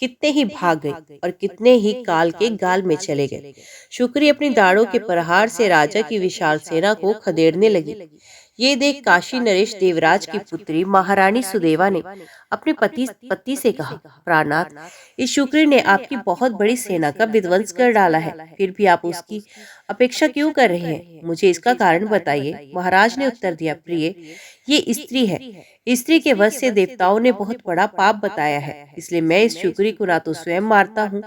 कितने ही भाग गए और कितने ही काल के गाल में चले गए। शुक्री अपनी दाढ़ों के प्रहार से राजा की विशाल सेना को खदेड़ने लगी। ये देख काशी नरेश देवराज की पुत्री महारानी सुदेवा ने अपने पति से कहा, प्राणनाथ, इस शुक्र ने आपकी बहुत बड़ी सेना का विध्वंस कर डाला है, फिर भी आप उसकी अपेक्षा क्यों कर रहे हैं? मुझे इसका कारण बताइए। महाराज ने उत्तर दिया, प्रिय, ये स्त्री है। स्त्री के वश से देवताओं ने बहुत बड़ा पाप बताया है, इसलिए मैं इस शुक्री को ना तो स्वयं मारता हूँ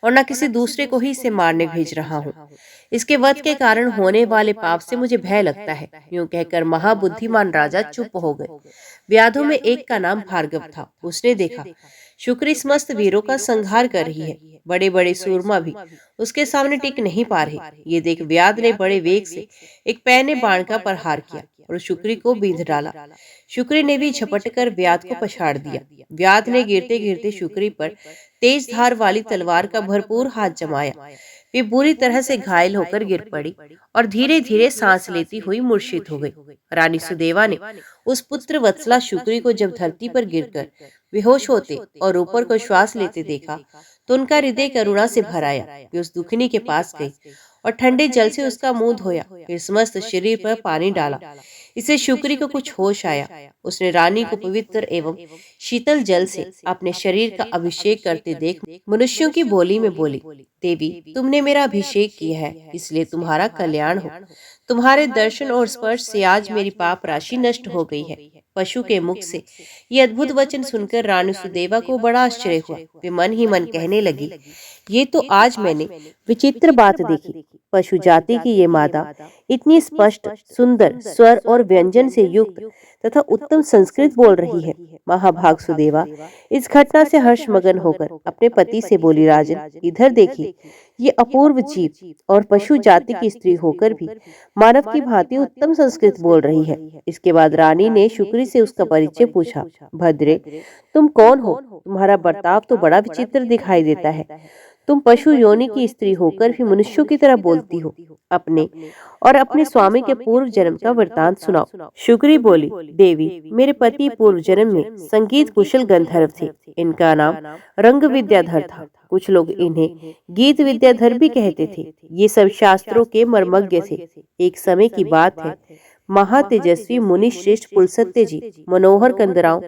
और न किसी दूसरे को ही इसे मारने भेज रहा हूँ। इसके वध के कारण होने वाले पाप से मुझे भय लगता है। यूं कहकर महाबुद्धिमान राजा चुप हो गए। व्याधों में एक का नाम भार्गव था। उसने देखा शुक्री समस्त वीरों का संहार कर रही है। बड़े बड़े सूरमा भी उसके सामने टिक नहीं पा रहे। ये देख व्याध ने बड़े वेग से एक पैने बाण का प्रहार किया और शुक्री को बींध डाला। शुक्री ने भी झपट कर व्याध को पछाड़ दिया। व्याध ने गिरते गिरते शुक्री पर तेज धार वाली तलवार का भरपूर हाथ जमाया। वे बुरी तरह से घायल होकर गिर पड़ी और धीरे धीरे सांस लेती हुई मूर्छित हो गई। रानी सुदेवा ने उस पुत्र वत्सला शुक्री को जब धरती पर गिरकर बेहोश होते और ऊपर को श्वास लेते देखा तो उनका हृदय करुणा से भर आया। वे उस दुखनी के पास गई और ठंडे जल से उसका मुंह धोया, फिर समस्त शरीर पर पानी डाला। इससे शुक्री को कुछ होश आया। उसने रानी को पवित्र एवं शीतल जल से अपने शरीर का अभिषेक करते देख मनुष्यों की बोली में बोली, देवी, तुमने मेरा अभिषेक किया है, इसलिए तुम्हारा कल्याण हो। तुम्हारे दर्शन और स्पर्श से आज मेरी पाप राशि नष्ट हो गई है। पशु के मुख से ये अद्भुत वचन सुनकर रानी सुदेवा को बड़ा आश्चर्य हुआ। वे मन ही मन कहने लगी, ये तो आज मैंने विचित्र बात देखी। पशु जाति की ये मादा इतनी स्पष्ट, सुंदर स्वर और व्यंजन से युक्त तथा उत्तम संस्कृत बोल रही है। महाभाग सुदेवा इस घटना से हर्षमगन होकर अपने पति से बोली, राजन, इधर देखिए, ये अपूर्व जीव और पशु जाति की स्त्री होकर भी मानव की भांति उत्तम संस्कृत बोल रही है। इसके बाद रानी ने शुक्री से उसका परिचय पूछा। भद्रे, तुम कौन हो? तुम्हारा बर्ताव तो बड़ा विचित्र दिखाई देता है। तुम पशु योनि की स्त्री होकर भी मनुष्यों की तरह बोलती हो। अपने स्वामी के पूर्व जन्म का वृतांत सुनाओ। शुक्री बोली, देवी, मेरे पति पूर्व जन्म में संगीत कुशल गंधर्व थे। इनका नाम रंग विद्याधर था। कुछ लोग इन्हें गीत विद्याधर भी कहते थे। ये सब शास्त्रों के मर्मज्ञ थे। एक समय की बात है, महातेजस्वी मुनि श्रेष्ठ पुलसत्य जी मनोहर कंदराओं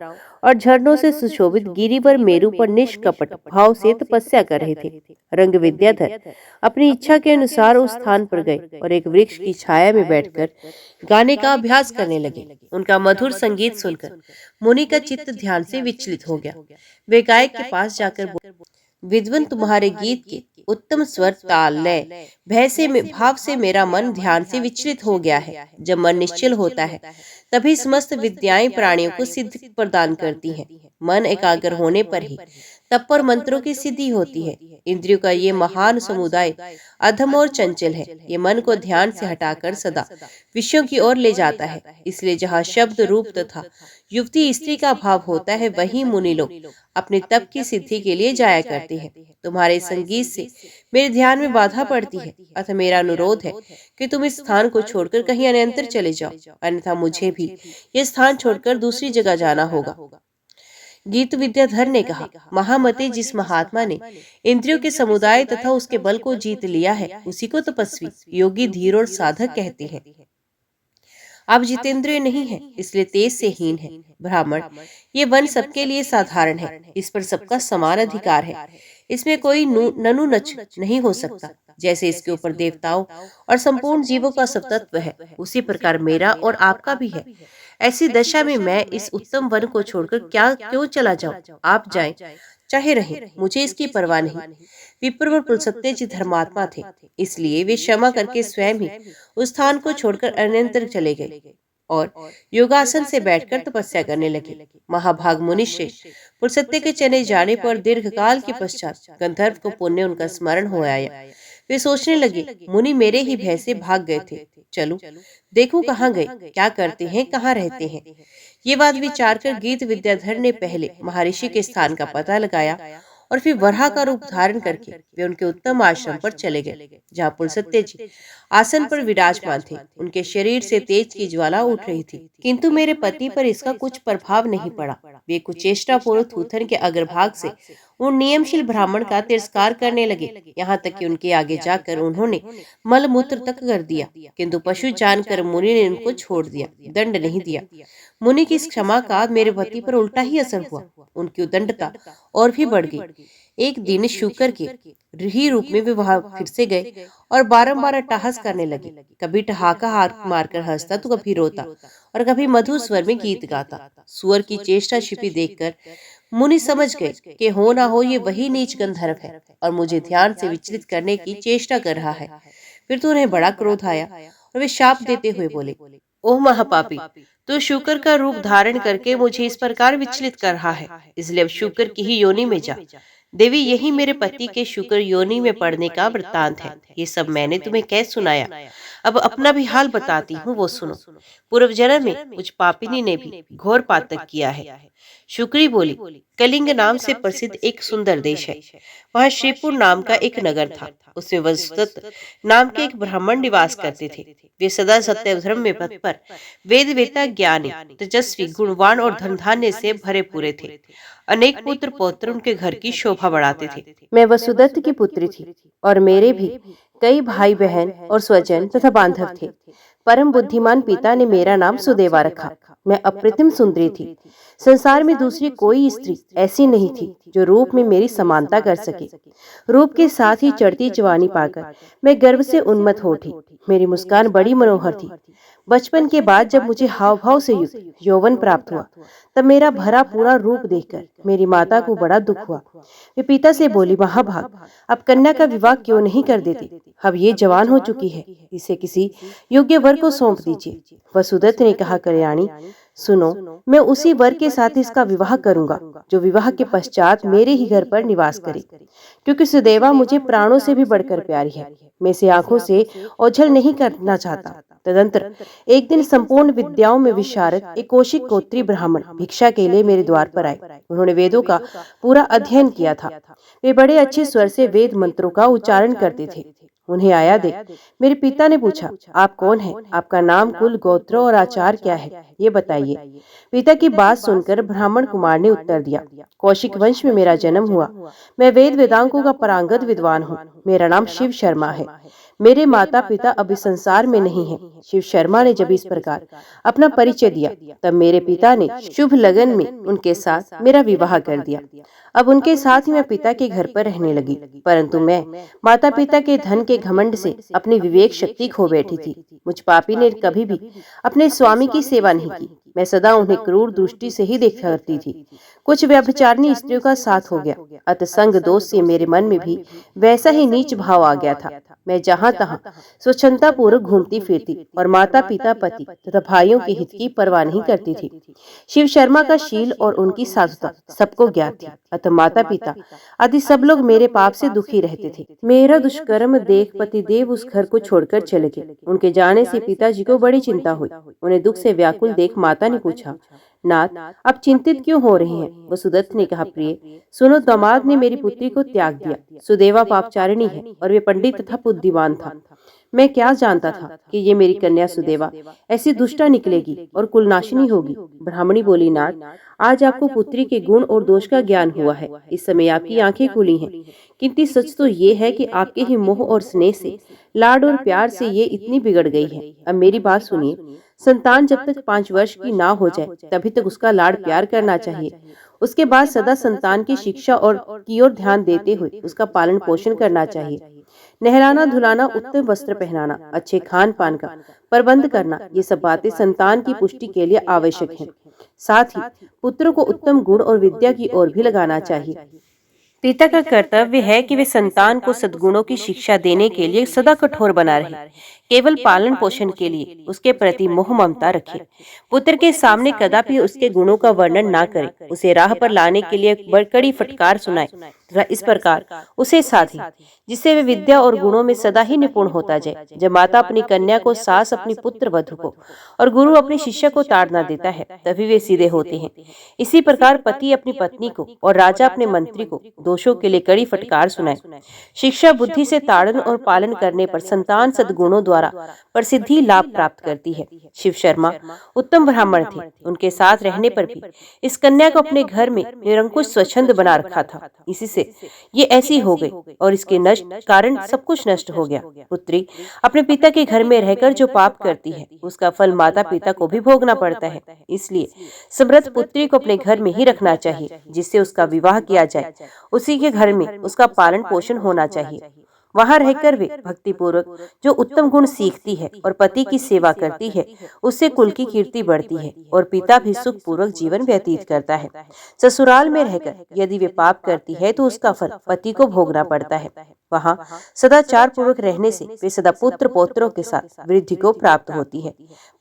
और झरनों से सुशोभित गिरिवर मेरु पर निष्कपट भाव से तपस्या कर रहे थे। रंग विद्याधर अपनी इच्छा के अनुसार उस स्थान पर गए और एक वृक्ष की छाया में बैठकर गाने का अभ्यास करने लगे। उनका मधुर संगीत सुनकर मुनि का चित्त ध्यान से विचलित हो गया। वे गायक के पास जाकर बोले, विद्वान, तुम्हारे गीत के उत्तम स्वर, ताल, लय, भाव से मेरा मन ध्यान से विचलित हो गया है। जब मन निश्चल होता है तभी समस्त विद्याएं प्राणियों को सिद्धि प्रदान करती हैं। मन एकाग्र होने पर ही तत्पर मंत्रों की सिद्धि होती है। इंद्रियों का ये महान समुदाय अधम और चंचल है। ये मन को ध्यान से हटाकर सदा विषयों की ओर ले जाता है। इसलिए जहाँ शब्द, रूप तथा युवती स्त्री का भाव होता है, वहीं मुनि लोग अपने तप की सिद्धि के लिए जाया करते हैं। तुम्हारे संगीत से मेरे ध्यान में बाधा पड़ती है, अतः मेरा अनुरोध है कि तुम इस स्थान को छोड़कर कहीं अन्यंतर चले जाओ, अन्यथा मुझे भी यह स्थान छोड़कर दूसरी जगह जाना होगा। गीत विद्याधर ने कहा, महामते, जिस महात्मा ने इंद्रियों के समुदाय तथा उसके बल को जीत लिया है, उसी को तपस्वी, योगी, धीर और साधक कहते हैं। आप जितेंद्रिय नहीं है, इसलिए तेज से हीन है। ब्राह्मण, ये वन सबके लिए साधारण है। इस पर सबका समान अधिकार है। इसमें कोई ननु नच नहीं हो सकता। जैसे इसके ऊपर देवताओं और संपूर्ण जीवों का सब तत्व है, उसी प्रकार मेरा और आपका भी है। ऐसी दशा में मैं इस उत्तम वन को छोड़कर क्या क्यों चला जाऊं? आप जाएं, चाहे रहें, मुझे इसकी परवाह नहीं। विप्र और पुलस्त्य जी धर्मात्मा थे, इसलिए वे क्षमा करके स्वयं ही उस स्थान को छोड़कर अन्यंतर चले गए और योगासन से बैठकर तपस्या करने लगे। महाभाग मुनि श्रेष्ठ पुलस्त्य के चले जाने पर दीर्घकाल के पश्चात गंधर्व को पुण्य उनका स्मरण हो आया। वे सोचने लगे, मुनि मेरे ही भय से भाग गए थे, चलो देखूं कहाँ गए, क्या करते हैं, कहाँ रहते हैं। ये बात विचार कर गीत विद्याधर ने पहले महर्षि के स्थान का पता लगाया और फिर वराह का रूप धारण करके वे उनके उत्तम आश्रम पर चले गए, जहाँ पुलस्त्य जी आसन पर विराजमान थे। उनके शरीर से तेज की ज्वाला उठ रही थी, किंतु मेरे पति पर इसका कुछ प्रभाव नहीं पड़ा। वे कुचेष्टा पूर्वक थूथन के अग्रभाग से उन नियमशील ब्राह्मण का तिरस्कार करने लगे, यहाँ तक कि उनके आगे जाकर उन्होंने मलमूत्र तक कर दिया, किंतु पशु जानकर मुनि ने उनको छोड़ दिया, दंड नहीं दिया। मुनि की इस क्षमा का मेरे पति पर उल्टा ही असर हुआ, उनकी उदंडता और भी बढ़ गई। एक दिन शुक्र के ही रूप में वे वहां फिर से गए और बारंबार अट्टहास करने लगे। कभी ठहाका हाथ मारकर हंसता तो कभी रोता और कभी मधुर स्वर में गीत गाता। सुअर की चेष्टा छिपी देखकर मुनि समझ गए कि हो ना हो ये वही नीच गंधर्व है और मुझे ध्यान से विचलित करने की चेष्टा कर रहा है। फिर तो उन्हें बड़ा क्रोध आया और वे शाप देते हुए बोले, ओह महापापी, तू शुक्र का रूप धारण करके मुझे इस प्रकार विचलित कर रहा है, इसलिए अब शुक्र की ही योनि में जा। देवी, यही मेरे पति के शुक्र योनि में पड़ने का वृत्तांत है। ये सब मैंने तुम्हें कह सुनाया, अब अपना भी हाल बताती हूँ, वो सुनो। पूर्व जन्म में मुझ पापिनी ने भी घोर पातक किया है। शुक्री बोली, कलिंग नाम से प्रसिद्ध एक सुंदर देश है, वहाँ श्रीपुर नाम का एक नगर था। उसमें वसुदत्त नाम के एक ब्राह्मण निवास करते थे। वे सदा सत्य धर्म में तत्पर, वेद वेता, ज्ञानी, तेजस्वी, गुणवान और धन धान्य से भरे पूरे थे। अनेक पुत्र पौत्र उनके घर की शोभा बढ़ाते थे। मैं वसुदत्त की पुत्री थी और मेरे भी कई भाई बहन और स्वजन तथा बांधव थे। परम बुद्धिमान पिता ने मेरा नाम सुदेवा रखा। मैं अप्रतिम सुंदरी थी। संसार में दूसरी कोई स्त्री ऐसी नहीं थी जो रूप में मेरी समानता कर सके। रूप के साथ ही चढ़ती जवानी पाकर मैं गर्व से उन्मत्त हो उठी। मेरी मुस्कान बड़ी मनोहर थी। बचपन के बाद जब मुझे हाव भाव से युक्त यौवन प्राप्त हुआ, तब मेरा भरा पूरा रूप देखकर मेरी माता को बड़ा दुख हुआ। वे पिता से बोली, महाभाग, अब कन्या का विवाह क्यों नहीं कर देते? अब ये जवान हो चुकी है, इसे किसी योग्य वर को सौंप दीजिए। वसुदत्त ने कहा, कल्याणी सुनो, मैं उसी वर के साथ इसका विवाह करूंगा जो विवाह के पश्चात मेरे ही घर पर निवास करे, क्योंकि सुदेवा मुझे प्राणों से भी बढ़कर प्यारी है। मैं इसे आंखों से ओझल नहीं करना चाहता। तदंतर एक दिन संपूर्ण विद्याओं में विशारद एक कौशिक गोत्री ब्राह्मण भिक्षा के लिए मेरे द्वार पर आए। उन्होंने वेदों का पूरा अध्ययन किया था। वे बड़े अच्छे स्वर से वेद मंत्रों का उच्चारण करते थे। उन्हें आया देख मेरे पिता ने पूछा, आप कौन हैं? आपका नाम, कुल, गोत्र और आचार क्या है, ये बताइए। पिता की बात सुनकर ब्राह्मण कुमार ने उत्तर दिया, कौशिक वंश में मेरा जन्म हुआ। मैं वेद वेदांगों का पारंगत विद्वान हूँ। मेरा नाम शिव शर्मा है। मेरे माता पिता अभी संसार में नहीं है। शिव शर्मा ने जब इस प्रकार अपना परिचय दिया, तब मेरे पिता ने शुभ लगन में उनके साथ मेरा विवाह कर दिया। अब उनके साथ ही मैं पिता के घर पर रहने लगी, परंतु मैं माता पिता के धन के घमंड से अपनी विवेक शक्ति खो बैठी थी। मुझ पापी ने कभी भी अपने स्वामी की सेवा नहीं की। मैं सदा उन्हें क्रूर दृष्टि से ही देखा करती थी। कुछ व्यभिचारिणी स्त्रियों का साथ हो गया, अतः संग दोष से मेरे मन में भी वैसा ही नीच भाव आ गया था। मैं जहाँ तहाँ स्वच्छंदता पूर्वक घूमती फिरती और माता पिता, पति तथा भाइयों के हित की परवाह नहीं करती थी। शिव शर्मा का शील और उनकी साधुता सबको ज्ञात थी, अतः माता पिता आदि सब लोग मेरे पाप से दुखी रहते थे। मेरा दुष्कर्म देख पति देव उस घर को छोड़कर चले गए। उनके जाने से पिताजी को बड़ी चिंता हुई। उन्हें दुख से व्याकुल देख माता ने पूछा, नाथ, आप चिंतित क्यों हो रहे हैं? वसुदत्त ने कहा, प्रिय सुनो, दामाद ने मेरी पुत्री को त्याग दिया। सुदेवा पापचारिणी है और वे पंडित तथा बुद्धिमान था। मैं क्या जानता था कि ये मेरी कन्या सुदेवा ऐसी दुष्टा निकलेगी और कुलनाशिनी होगी। ब्राह्मणी बोली, नाथ, आज आपको पुत्री के गुण और दोष का ज्ञान हुआ है। इस समय आपकी आंखें खुली हैं, किंतु सच तो ये है कि आपके ही मोह और स्नेह से, लाड और प्यार से ये इतनी बिगड़ गई है। अब मेरी बात सुनिए, संतान जब तक 5 वर्ष की ना हो जाए तभी तक उसका लाड प्यार करना चाहिए। उसके बाद सदा संतान की शिक्षा और की ओर ध्यान देते हुए उसका पालन पोषण करना चाहिए। नहलाना धुलाना, उत्तम वस्त्र पहनाना, अच्छे खान पान का प्रबंध करना, ये सब बातें संतान की पुष्टि के लिए आवश्यक हैं। साथ ही पुत्र को उत्तम गुण और विद्या की ओर भी लगाना चाहिए। पिता का कर्तव्य है कि वे संतान को सद्गुणों की शिक्षा देने के लिए सदा कठोर बना रहे, केवल पालन पोषण के लिए उसके प्रति मोह ममता रखे। पुत्र के सामने कदापि उसके गुणों का वर्णन ना करे, उसे राह पर लाने के लिए कड़ी फटकार सुनाए तथा इस प्रकार उसे साधे जिससे वे विद्या और गुणों में सदा ही निपुण होता जाए। जब माता अपनी कन्या को, सास अपनी पुत्र वधु को और गुरु अपने शिष्य को ताड़ना देता है, तभी वे सीधे होते हैं। इसी प्रकार पति अपनी पत्नी को और राजा अपने मंत्री को दोषों के लिए कड़ी फटकार सुनाए। शिक्षा बुद्धि से ताड़न और पालन करने पर संतान सद्गुणों द्वारा प्रसिद्धि लाभ प्राप्त करती है। शिव शर्मा उत्तम ब्राह्मण थे, उनके साथ रहने पर भी इस कन्या को अपने घर में निरंकुश स्वच्छंद बना रखा था। इसी से ये ऐसी हो गई और इसके नष्ट कारण सब कुछ नष्ट हो गया। पुत्री अपने पिता के घर में रहकर जो पाप करती है, उसका फल माता पिता को भी भोगना पड़ता है। इसलिए समृद्ध पुत्री को अपने घर में ही रखना चाहिए, जिससे उसका विवाह किया जाए। उसी के घर में उसका पालन पोषण होना चाहिए। वहां रहकर वे भक्ति पूर्वक जो उत्तम गुण सीखती है और पति की सेवा करती है, उससे कुल की कीर्ति बढ़ती है और पिता भी सुख पूर्वक जीवन व्यतीत करता है। ससुराल में रहकर यदि वे पाप करती है तो उसका फल पति को भोगना पड़ता है। वहाँ सदाचार पूर्वक रहने से वे सदा पुत्र पौत्रों के साथ वृद्धि को प्राप्त होती है।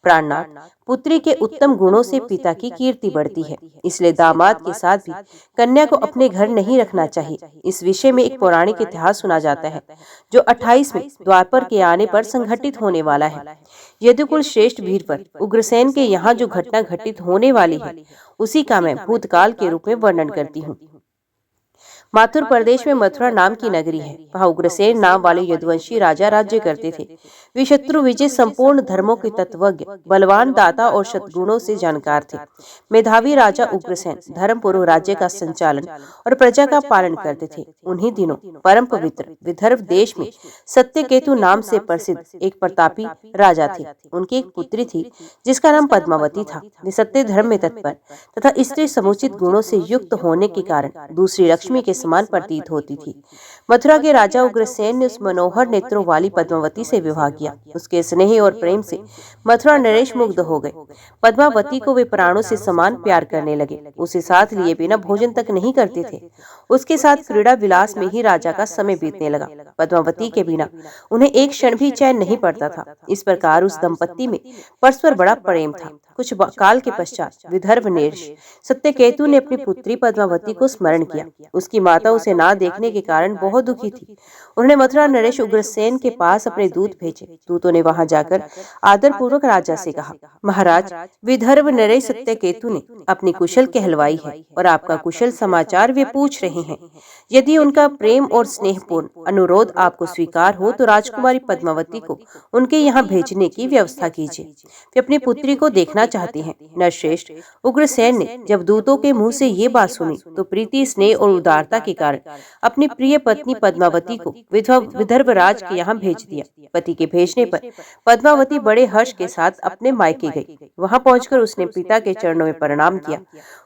प्राणनाथ पुत्री के उत्तम गुणों से पिता की कीर्ति बढ़ती है, इसलिए दामाद के साथ भी कन्या को अपने घर नहीं रखना चाहिए। इस विषय में एक पौराणिक इतिहास सुना जाता है, जो 28वें द्वापर के आने पर संघटित होने वाला है। यदुकुल श्रेष्ठ वीर पर उग्रसेन के यहाँ जो घटना घटित होने वाली है, उसी का मैं भूतकाल के रूप में वर्णन करती हूँ। माथुर प्रदेश में मथुरा नाम की नगरी है। वहाँ उग्रसेन नाम वाले यदुवंशी राजा राज्य करते थे। वे शत्रु विजय, संपूर्ण धर्मों के तत्वज्ञ, बलवान, दाता और सद्गुणों से जानकार थे। मेधावी राजा उग्रसेन धर्मपूर्व राज्य का संचालन और प्रजा का पालन करते थे। उन्हीं दिनों परम पवित्र विदर्भ देश में सत्यकेतु नाम से प्रसिद्ध एक प्रतापी राजा थे। उनकी एक पुत्री थी जिसका नाम पद्मावती था। वे सत्य धर्म में तत्पर तथा स्त्री समुचित गुणों से युक्त होने के कारण दूसरी लक्ष्मी के समान प्रतीत होती थी। मथुरा के राजा उग्रसेन ने उस मनोहर नेत्रों वाली पद्मावती से विवाह किया। उसके स्नेह और प्रेम से मथुरा नरेश मुग्ध हो गए। पद्मावती को वे प्राणों से समान प्यार करने लगे। उसे साथ लिए बिना भोजन तक नहीं करते थे। उसके साथ क्रीड़ा विलास में ही राजा का समय बीतने लगा। पद्मावती के बिना उन्हें एक क्षण भी चैन नहीं पड़ता था। इस प्रकार उस दंपत्ति में परस्पर बड़ा प्रेम था। कुछ काल के पश्चात विदर्भ नरेश सत्यकेतु ने अपनी पुत्री पद्मावती को स्मरण किया। उसकी माता उसे ना देखने के कारण बहुत दुखी थी। उन्होंने मथुरा नरेश उग्रसेन के पास अपने दूत भेजे। दूतों ने वहां जाकर आदर पूर्वक राजा से कहा, महाराज, विदर्भ नरेश सत्यकेतु ने अपनी कुशल कहलवाई है और आपका कुशल समाचार वे पूछ रहे हैं। यदि उनका प्रेम और स्नेहपूर्ण अनुरोध आपको स्वीकार हो तो राजकुमारी पद्मावती को उनके यहाँ भेजने की व्यवस्था कीजिए। वे अपनी पुत्री को देखना चाहते हैं। नरश्रेष्ठ उग्रसेन ने जब दूतों के मुंह से ये बात सुनी तो प्रीति, स्नेह और उदारता के कारण अपनी प्रिय पत्नी पद्मावती को विदर्भ राज के यहाँ भेज दिया। पति के भेजने पर पद्मावती बड़े हर्ष के साथ अपने मायके गई। वहां पहुंचकर उसने पिता के चरणों में प्रणाम किया।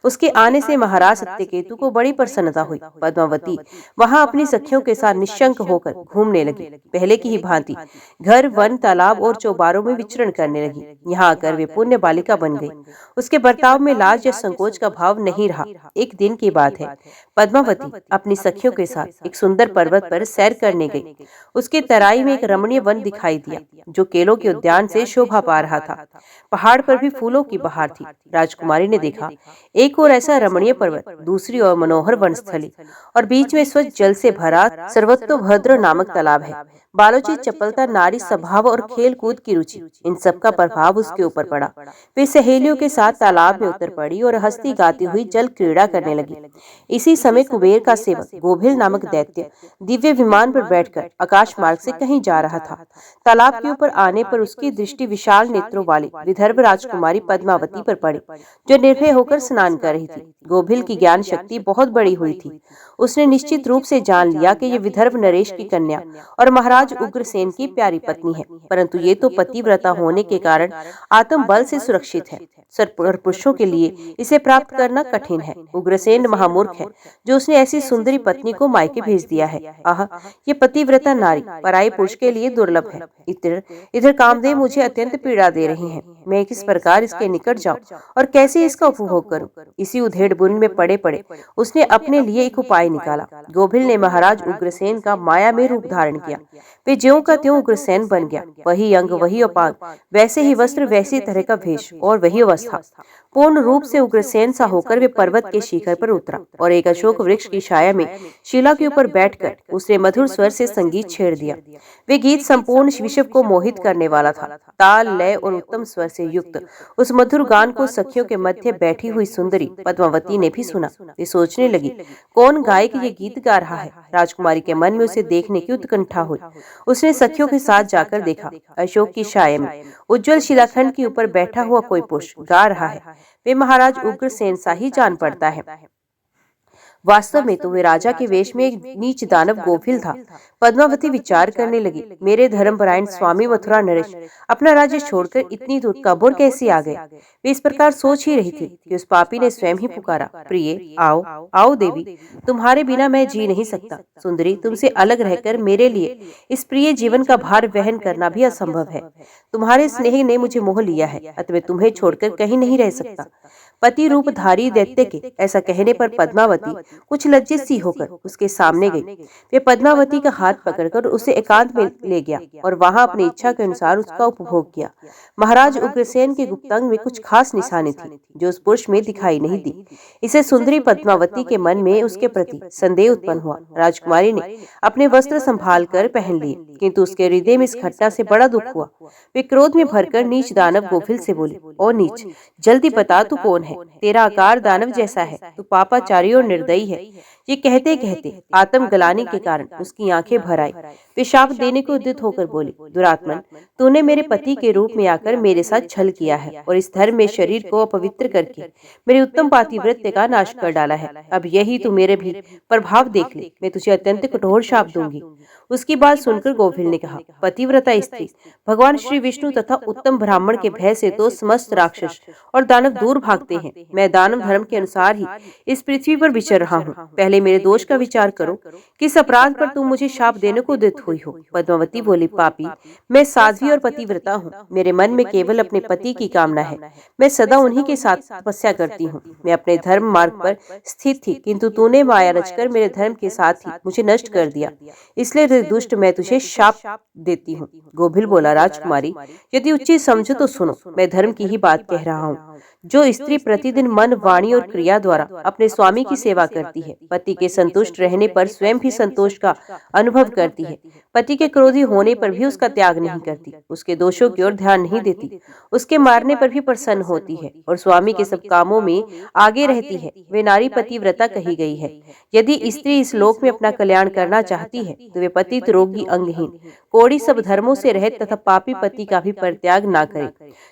उसके आने से महाराज सत्यकेतु को बड़ी प्रसन्नता हुई। पद्मावती वहां अपनी सखियों के साथ निशंक होकर घूमने लगी। पहले की ही भांति घर, वन, तालाब और चौबारों में विचरण करने लगी। यहाँ आकर वे पुण्य बालिका बन गई। उसके बर्ताव में लाज या संकोच का भाव नहीं रहा। एक दिन की बात है, पद्मावती अपनी सखियों के साथ एक सुंदर पर्वत पर सैर करने गई। उसके तराई में एक रमणीय वन दिखाई दिया जो केलों के उद्यान से शोभा पा रहा था। पहाड़ पर भी फूलों की बहार थी। राजकुमारी ने देखा, एक और ऐसा रमणीय पर्वत, दूसरी ओर मनोहर वनस्थली और बीच में स्वच्छ जल से भरा सर्वतोभद्र नामक तालाब है। बालोचित चपलता, नारी स्वभाव और खेल कूद की रुचि, इन सब का प्रभाव उसके ऊपर पड़ा। वे सहेलियों के साथ तालाब में उतर पड़ी और हंसती गाती हुई जल क्रीड़ा करने लगी। इसी समय कुबेर का सेवक गोभिल नामक दैत्य दिव्य विमान पर बैठकर आकाश मार्ग से कहीं जा रहा था। तालाब के ऊपर आने पर उसकी दृष्टि विशाल नेत्रों वाली विदर्भ राजकुमारी पद्मावती पर पड़ी, जो निर्भय होकर स्नान कर रही थी। गोभिल की ज्ञान शक्ति बहुत बड़ी हुई थी। उसने निश्चित रूप से जान लिया कि ये विदर्भ नरेश की कन्या और महाराज उग्रसेन की प्यारी पत्नी है, परंतु ये तो पतिव्रता होने के कारण आत्म बल से सुरक्षित है। पुरुषों के लिए इसे प्राप्त करना कठिन है। उग्रसेन महामूर्ख है जो उसने ऐसी सुंदरी पत्नी को मायके भेज दिया है। आह, ये पतिव्रता नारी पराये पुरुष के लिए दुर्लभ है। इधर इधर कामदेव मुझे अत्यंत पीड़ा दे रहे हैं। मैं किस प्रकार इसके निकट जाऊं और कैसे इसका उपभोग करूं? इसी उधेड़ बुन में पड़े पड़े उसने अपने लिए एक उपाय निकाला। गोभिल ने महाराज उग्रसेन का माया में रूप धारण किया। वे ज्यों का त्यों उग्रसेन बन गया। वही अंग, वही उपांग, वैसे ही वस्त्र, वैसी तरह का भेष और वही अवस्था। पूर्ण रूप से उग्रसेन सा होकर वे पर्वत के शिखर पर उतरा और एक अशोक वृक्ष की छाया में शिला के ऊपर बैठकर उसने मधुर स्वर से संगीत छेड़ दिया। वे गीत संपूर्ण विश्व को मोहित करने वाला था। ताल, लय और उत्तम स्वर से युक्त उस मधुर गान को सखियों के मध्य बैठी हुई सुंदरी पद्मावती ने भी सुना। वे सोचने लगी, कौन गायक ये गीत गा रहा है? राजकुमारी के मन में उसे देखने की उत्कंठा हुई। उसने सखियों के साथ जाकर देखा। अशोक की छाया में उज्जवल शिलाखंड के ऊपर बैठा हुआ कोई पुरुष गा रहा है। वे महाराज उग्रसेन सा ही जान पड़ता है। वास्तव में तो वे राजा के वेश में एक नीच दानव गोभिल था। पद्मावती विचार करने लगी, मेरे धर्मपरायण स्वामी मथुरा नरेश अपना राज्य छोड़कर इतनी दूर कबूर कैसे आ गए? वे इस प्रकार सोच ही रही थी कि उस पापी ने स्वयं ही पुकारा, प्रिय आओ आओ देवी, तुम्हारे बिना मैं जी नहीं सकता। सुंदरी, तुमसे अलग रहकर मेरे लिए इस प्रिय जीवन का भार वहन करना भी असंभव है। तुम्हारे स्नेह ने मुझे मोह लिया है, अतः मैं तुम्हें छोड़कर कहीं नहीं रह सकता। पति रूपधारी दैत्य के ऐसा कहने पर पद्मावती कुछ लज्जित सी होकर उसके सामने गई। वे पद्मावती का हाथ पकड़कर उसे एकांत में ले गया और वहां अपनी इच्छा के अनुसार उसका उपभोग किया। महाराज उग्रसेन के गुप्तांग में कुछ खास निशानी थी जो उस पुरुष में दिखाई नहीं दी। इसे सुंदरी पद्मावती के मन में उसके प्रति संदेह उत्पन्न हुआ। राजकुमारी ने अपने वस्त्र संभाल कर पहन लिए, किंतु उसके हृदय में इस घटना से बड़ा दुख हुआ। वे क्रोध में भरकर नीच दानव गोभिल से बोले, ओ नीच, जल्दी बता तू कौन है? तेरा आकार दानव जैसा है, तू पापाचारी और निर्दयी है। ये कहते कहते आत्म गलानी के कारण उसकी आंखें भर आई। वे शाप देने को उद्यत होकर बोली, दुरात्मन, तूने मेरे पति के रूप में आकर मेरे साथ छल किया है और इस धर्म में शरीर को अपवित्र करके मेरे उत्तम पातिव्रत्य का नाश कर डाला है। अब यही तू मेरे भी प्रभाव देख ले, मैं तुझे अत्यंत कठोर शाप दूंगी। उसकी बात सुनकर गोभिल ने कहा, पतिव्रता स्त्री, भगवान श्री विष्णु तथा उत्तम ब्राह्मण के भय से तो समस्त राक्षस और दानव दूर भागते हैं। मैं दानव धर्म के अनुसार ही इस पृथ्वी पर विचर रहा हूँ। पहले मेरे दोष का विचार करो, किस अपराध पर तुम मुझे शाप देने को उद्यत हुई हो? पद्मावती बोली, पापी, मैं साध्वी और पतिव्रता हूँ। मेरे मन में केवल अपने पति की कामना है। मैं सदा उन्हीं के साथ तपस्या करती हूँ। मैं अपने धर्म मार्ग पर स्थित थी, किंतु तूने माया रचकर मेरे धर्म के साथ ही मुझे नष्ट कर दिया। इसलिए दुष्ट मैं तुझे शाप देती हूँ। गोभिल बोला, राजकुमारी, यदि उचित समझो तो सुनो। मैं धर्म की ही बात कह रहा हूँ। जो स्त्री प्रतिदिन मन, वाणी और क्रिया द्वारा अपने स्वामी की सेवा करती है, पति के संतुष्ट रहने पर स्वयं भी संतोष का अनुभव करती है, पति के क्रोधी होने पर भी उसका त्याग नहीं करती, उसके दोषों की ओर ध्यान नहीं देती, उसके मारने पर भी प्रसन्न होती है और स्वामी के सब कामों में आगे रहती है, वे नारी पतिव्रता कही गई है। यदि स्त्री इस लोक में अपना कल्याण करना चाहती है तो वे पतित, रोगी, अंगहीन, कोड़ी सब धर्मों से रहित तथा पापी पति का भी परित्याग ना करे।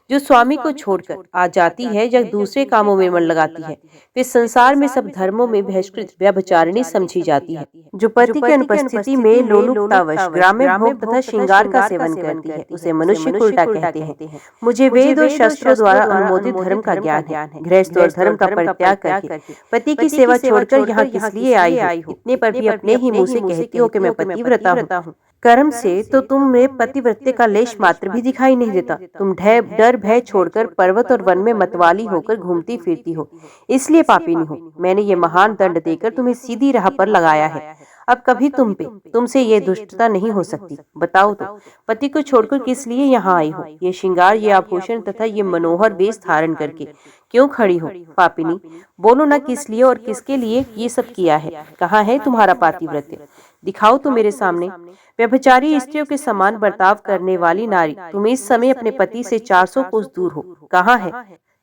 जो स्वामी को छोड़कर आ जाती है या दूसरे कामों में मन लगाती है, वे संसार में सब धर्मों में बहिष्कृत व्यभिचारिणी समझी जाती है। जो पति की अनुपस्थिति में लोलुपतावश ग्राम्य भोग तथा श्रृंगार का सेवन करती है, उसे मनुष्य उल्टा कहते हैं। मुझे वेद और शस्त्रों द्वारा अनुमोदित धर्म का ज्ञान है। गृहस्थ और धर्म का परित्याग करके पति की सेवा छोड़कर यहाँ किस लिए आई हो? इतने पर भी अपने ही मुंह से कहती हो कि मैं पतिव्रता हूँ। कर्म से तो तुम्हें पतिव्रत्य का लेश मात्र भी दिखाई नहीं देता। तुम डर भय छोड़कर पर्वत और वन में मतवाली होकर घूमती फिरती हो, इसलिए पापिनी हो। मैंने ये महान दंड देकर तुम्हें सीधी राह पर लगाया है। अब कभी तुमसे ये दुष्टता नहीं हो सकती। बताओ तो, पति को छोड़कर किस लिए यहाँ आई हो? ये श्रृंगार, ये आभूषण तथा ये मनोहर वेश धारण करके क्यों खड़ी हो? पापिनी, बोलो ना, किस लिए और किसके लिए ये सब किया है? कहाँ है तुम्हारा पातिव्रत्य? दिखाओ तो मेरे सामने। व्यभिचारी स्त्रियों के समान बर्ताव करने वाली नारी, तुम इस समय अपने पति से 400 कोस दूर हो। कहाँ है?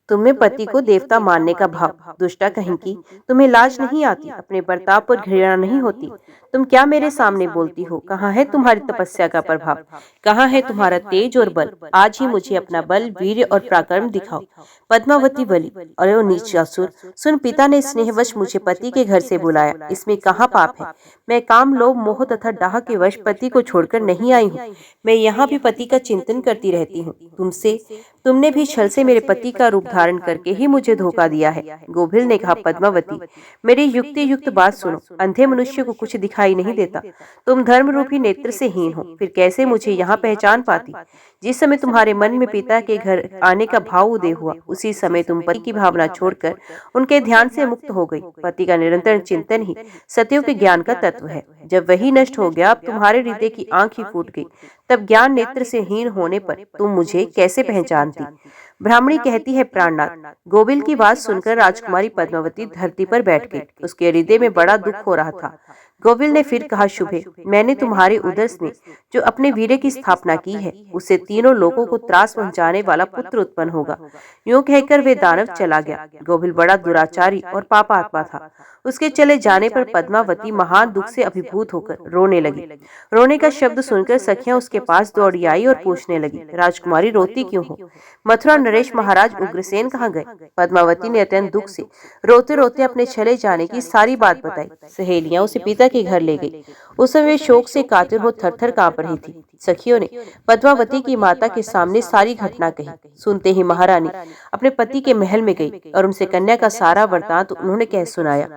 तुम्हें पति को देवता मानने का भाव, दुष्टा कहीं की। तुम्हें लाज नहीं आती, अपने बर्ताव पर घृणा नहीं होती। तुम क्या मेरे सामने बोलती हो? कहाँ है तुम्हारी तपस्या का प्रभाव? कहाँ है तुम्हारा तेज और बल? आज ही मुझे अपना बल, वीर्य और पराक्रम दिखाओ। पद्मावती बोली, अरे ओ नीचासुर, सुन, पिता ने स्नेहवश मुझे पति के घर से बुलाया, इसमें कहाँ पाप है? मैं काम, लोभ, मोह तथा डाह के वश पति को छोड़कर नहीं आई हूँ। मैं यहाँ भी पति का चिंतन करती रहती हूँ। तुमने भी छल से मेरे पति का रूप धारण करके ही मुझे धोखा दिया है। गोभिल ने कहा, पद्मावती, मेरी युक्ति युक्त बात सुनो। अंधे मनुष्य को कुछ दिखाई नहीं देता। तुम धर्म रूपी नेत्र से हीन हो, फिर कैसे मुझे यहाँ पहचान पाती? जिस समय तुम्हारे मन में पिता के घर आने का भाव उदय हुआ, उसी समय तुम पति की भावना छोड़कर उनके ध्यान से मुक्त हो गई। पति का निरंतर चिंतन ही सत्यों के ज्ञान का तत्व है। जब वही नष्ट हो गया, अब तुम्हारे हृदय की आंख ही फूट गई। तब ज्ञान नेत्र से हीन होने पर तुम मुझे कैसे पहचानती? ब्राह्मणी कहती है, प्राणनाथ। गोविल की बात सुनकर राजकुमारी पद्मावती धरती पर बैठ गई। उसके हृदय में बड़ा दुख हो रहा था। गोविल ने फिर कहा, शुभे, मैंने तुम्हारे उदर से जो अपने वीर्य की स्थापना की है, उससे तीनों लोगों को त्रास पहुंचाने वाला पुत्र उत्पन्न होगा। यूं कहकर वे दानव चला गया। गोविल बड़ा दुराचारी और पापात्मा था। उसके चले जाने पर पद्मावती महान दुख से अभिभूत होकर रोने लगी। रोने का शब्द सुनकर सखियां उसके पास दौड़ी आई और पूछने लगी, राजकुमारी, रोती क्यों हो? मथुरा नरेश महाराज उग्रसेन कहाँ गए? पद्मावती ने अत्यंत दुख से रोते रोते अपने चले जाने की सारी बात बताई। सहेलियां उसे पिता के घर ले गई। उस समय शोक से कातर हो थरथर कांप रही थी। सखियों ने पद्मावती की माता के सामने सारी घटना कही। सुनते ही महारानी अपने पति के महल में गई और उनसे कन्या का सारा वृतांत उन्होंने कह सुनाया।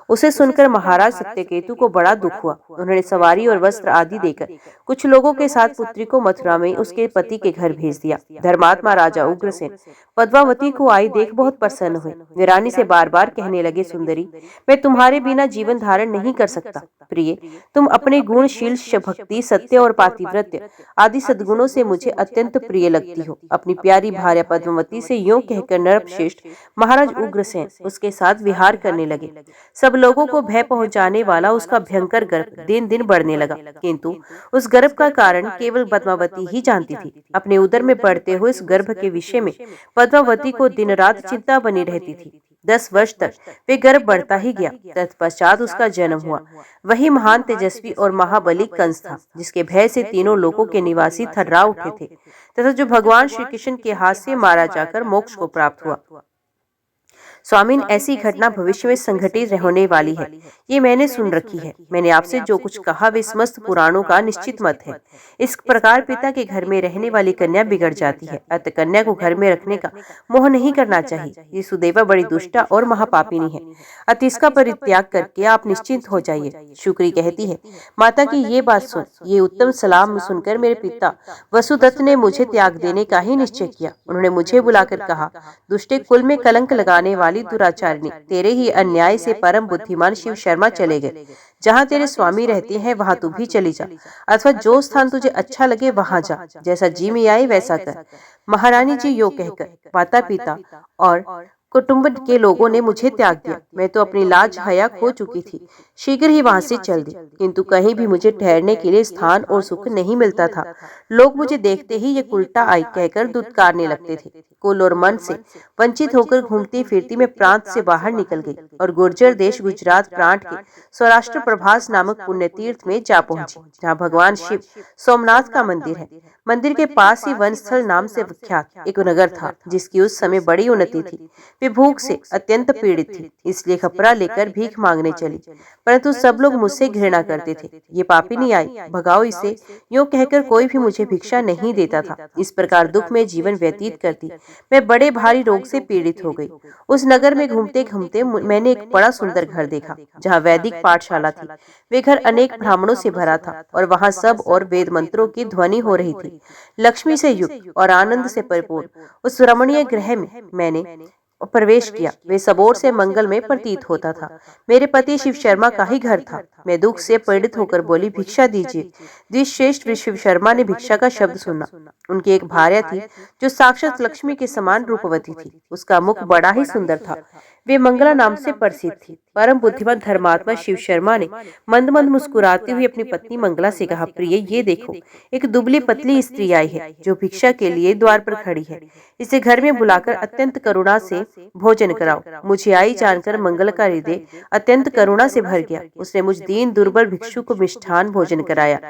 उसे सुनकर महाराज सत्यकेतु को बड़ा दुख हुआ। उन्होंने सवारी और वस्त्र आदि देकर कुछ लोगों के साथ पुत्री को मथुरा में उसके पति के घर भेज दिया। धर्मात्मा राजा उग्रसेन पद्मावती को आई देख बहुत प्रसन्न हुए। वे रानी से बार बार कहने लगे, सुंदरी, मैं तुम्हारे बिना जीवन धारण नहीं कर सकता। प्रिय, तुम अपने गुणशील, भक्ति, सत्य और पातिव्रत्य आदि सद्गुणों से मुझे अत्यंत प्रिय लगती हो। अपनी प्यारी भार्या पद्मावती से यूं कहकर नरश्रेष्ठ महाराज उग्रसेन उसके साथ विहार करने लगे। सब लोगों को भय पहुंचाने वाला उसका भयंकर गर्भ दिन दिन बढ़ने लगा, किंतु उस गर्भ का कारण केवल पद्मावती ही जानती थी। अपने उदर में बढ़ते हुए इस गर्भ के विषय में पद्मावती को दिन रात चिंता बनी रहती थी। 10 वर्ष तक वे गर्भ बढ़ता ही गया। तत्पश्चात उसका जन्म हुआ। वही महान तेजस्वी और महाबली कंस था, जिसके भय से तीनों लोकों के निवासी थर्रा उठे थे तथा जो भगवान श्री कृष्ण के हाथ से मारा जाकर मोक्ष को प्राप्त हुआ। स्वामीन, ऐसी घटना भविष्य में संघटित होने वाली है, ये मैंने सुन रखी है। मैंने आपसे जो कुछ कहा वे समस्त पुराणों का निश्चित मत है। इस प्रकार पिता के घर में रहने वाली कन्या बिगड़ जाती है। अतः कन्या को घर में रखने का मोह नहीं करना चाहिए। ये सुदेवा बड़ी दुष्टा और महापापिनी है। अतः इसका परित्याग करके आप निश्चिंत हो जाइए। शुक्री कहती है, माता की ये बात सुन। ये उत्तम सलाह सुनकर मेरे पिता वसुदत्त ने मुझे त्याग देने का ही निश्चय किया। उन्होंने मुझे बुलाकर कहा, दुष्टे, कुल में कलंक लगाने वाली दुराचारिणी, तेरे ही अन्याय से परम बुद्धिमान शिव शर्मा चले गए। जहाँ तेरे स्वामी रहते हैं वहाँ तू भी चली जा, अथवा जो स्थान तुझे अच्छा लगे वहाँ जा। जैसा जी में आए वैसा कर। महारानी जी यो कहकर माता पिता और कुटुंब के लोगों ने मुझे त्याग दिया। मैं तो अपनी लाज हया खो चुकी थी। शीघ्र ही वहां से चल दी, किंतु कहीं भी मुझे ठहरने के लिए स्थान और सुख नहीं मिलता था। लोग मुझे देखते ही ये उल्टा आई कहकर दुत्कारने लगते थे। कुल और मन से वंचित होकर घूमती फिरती मैं प्रांत से बाहर निकल गई और गुर्जर देश गुजरात प्रांत के सौराष्ट्र प्रभास नामक पुण्य तीर्थ में जा पहुंची, जहाँ भगवान शिव सोमनाथ का मंदिर है। मंदिर के पास ही वनस्थल नाम से विख्यात एक नगर था, जिसकी उस समय बड़ी उन्नति थी। वे भूख से अत्यंत पीड़ित थी, इसलिए खपरा लेकर भीख मांगने चली, परंतु सब लोग मुझसे घृणा करते थे। ये पापिनी आई, भगाओ इसे, यूं कहकर कोई भी मुझे भिक्षा नहीं देता था। इस प्रकार दुख में जीवन व्यतीत करती मैं बड़े भारी रोग से पीड़ित हो गई। उस नगर में घूमते घूमते मैंने एक बड़ा सुंदर घर देखा, जहाँ वैदिक पाठशाला थी। वे घर अनेक ब्राह्मणों से भरा था और वहाँ सब और वेद मंत्रों की ध्वनि हो रही थी। लक्ष्मी से युक्त और आनंद से परिपूर्ण उस रमणीय गृह में मैंने प्रवेश किया। वे सबोर से मंगल में प्रतीत होता था। मेरे पति शिव शर्मा का ही घर था। मैं दुख से पीड़ित होकर बोली, भिक्षा दीजिए। द्विश्रेष्ठ शिव शर्मा ने भिक्षा का शब्द सुना। उनकी एक भार्या थी जो साक्षात लक्ष्मी के समान रूपवती थी। उसका मुख बड़ा ही सुंदर था। वे मंगला नाम से प्रसिद्ध थी। परम बुद्धिमान धर्मात्मा शिव शर्मा ने मंद मंद मुस्कुराती हुई अपनी पत्नी मंगला से कहा, प्रिय ये देखो, एक दुबली पतली स्त्री आई है जो भिक्षा के लिए द्वार पर खड़ी है। इसे घर में बुलाकर अत्यंत करुणा से भोजन कराओ। मुझे आई जानकर मंगला का हृदय अत्यंत करुणा से भर गया। उसने मुझ दीन दुर्बल भिक्षु को मिष्ठान भोजन कराया।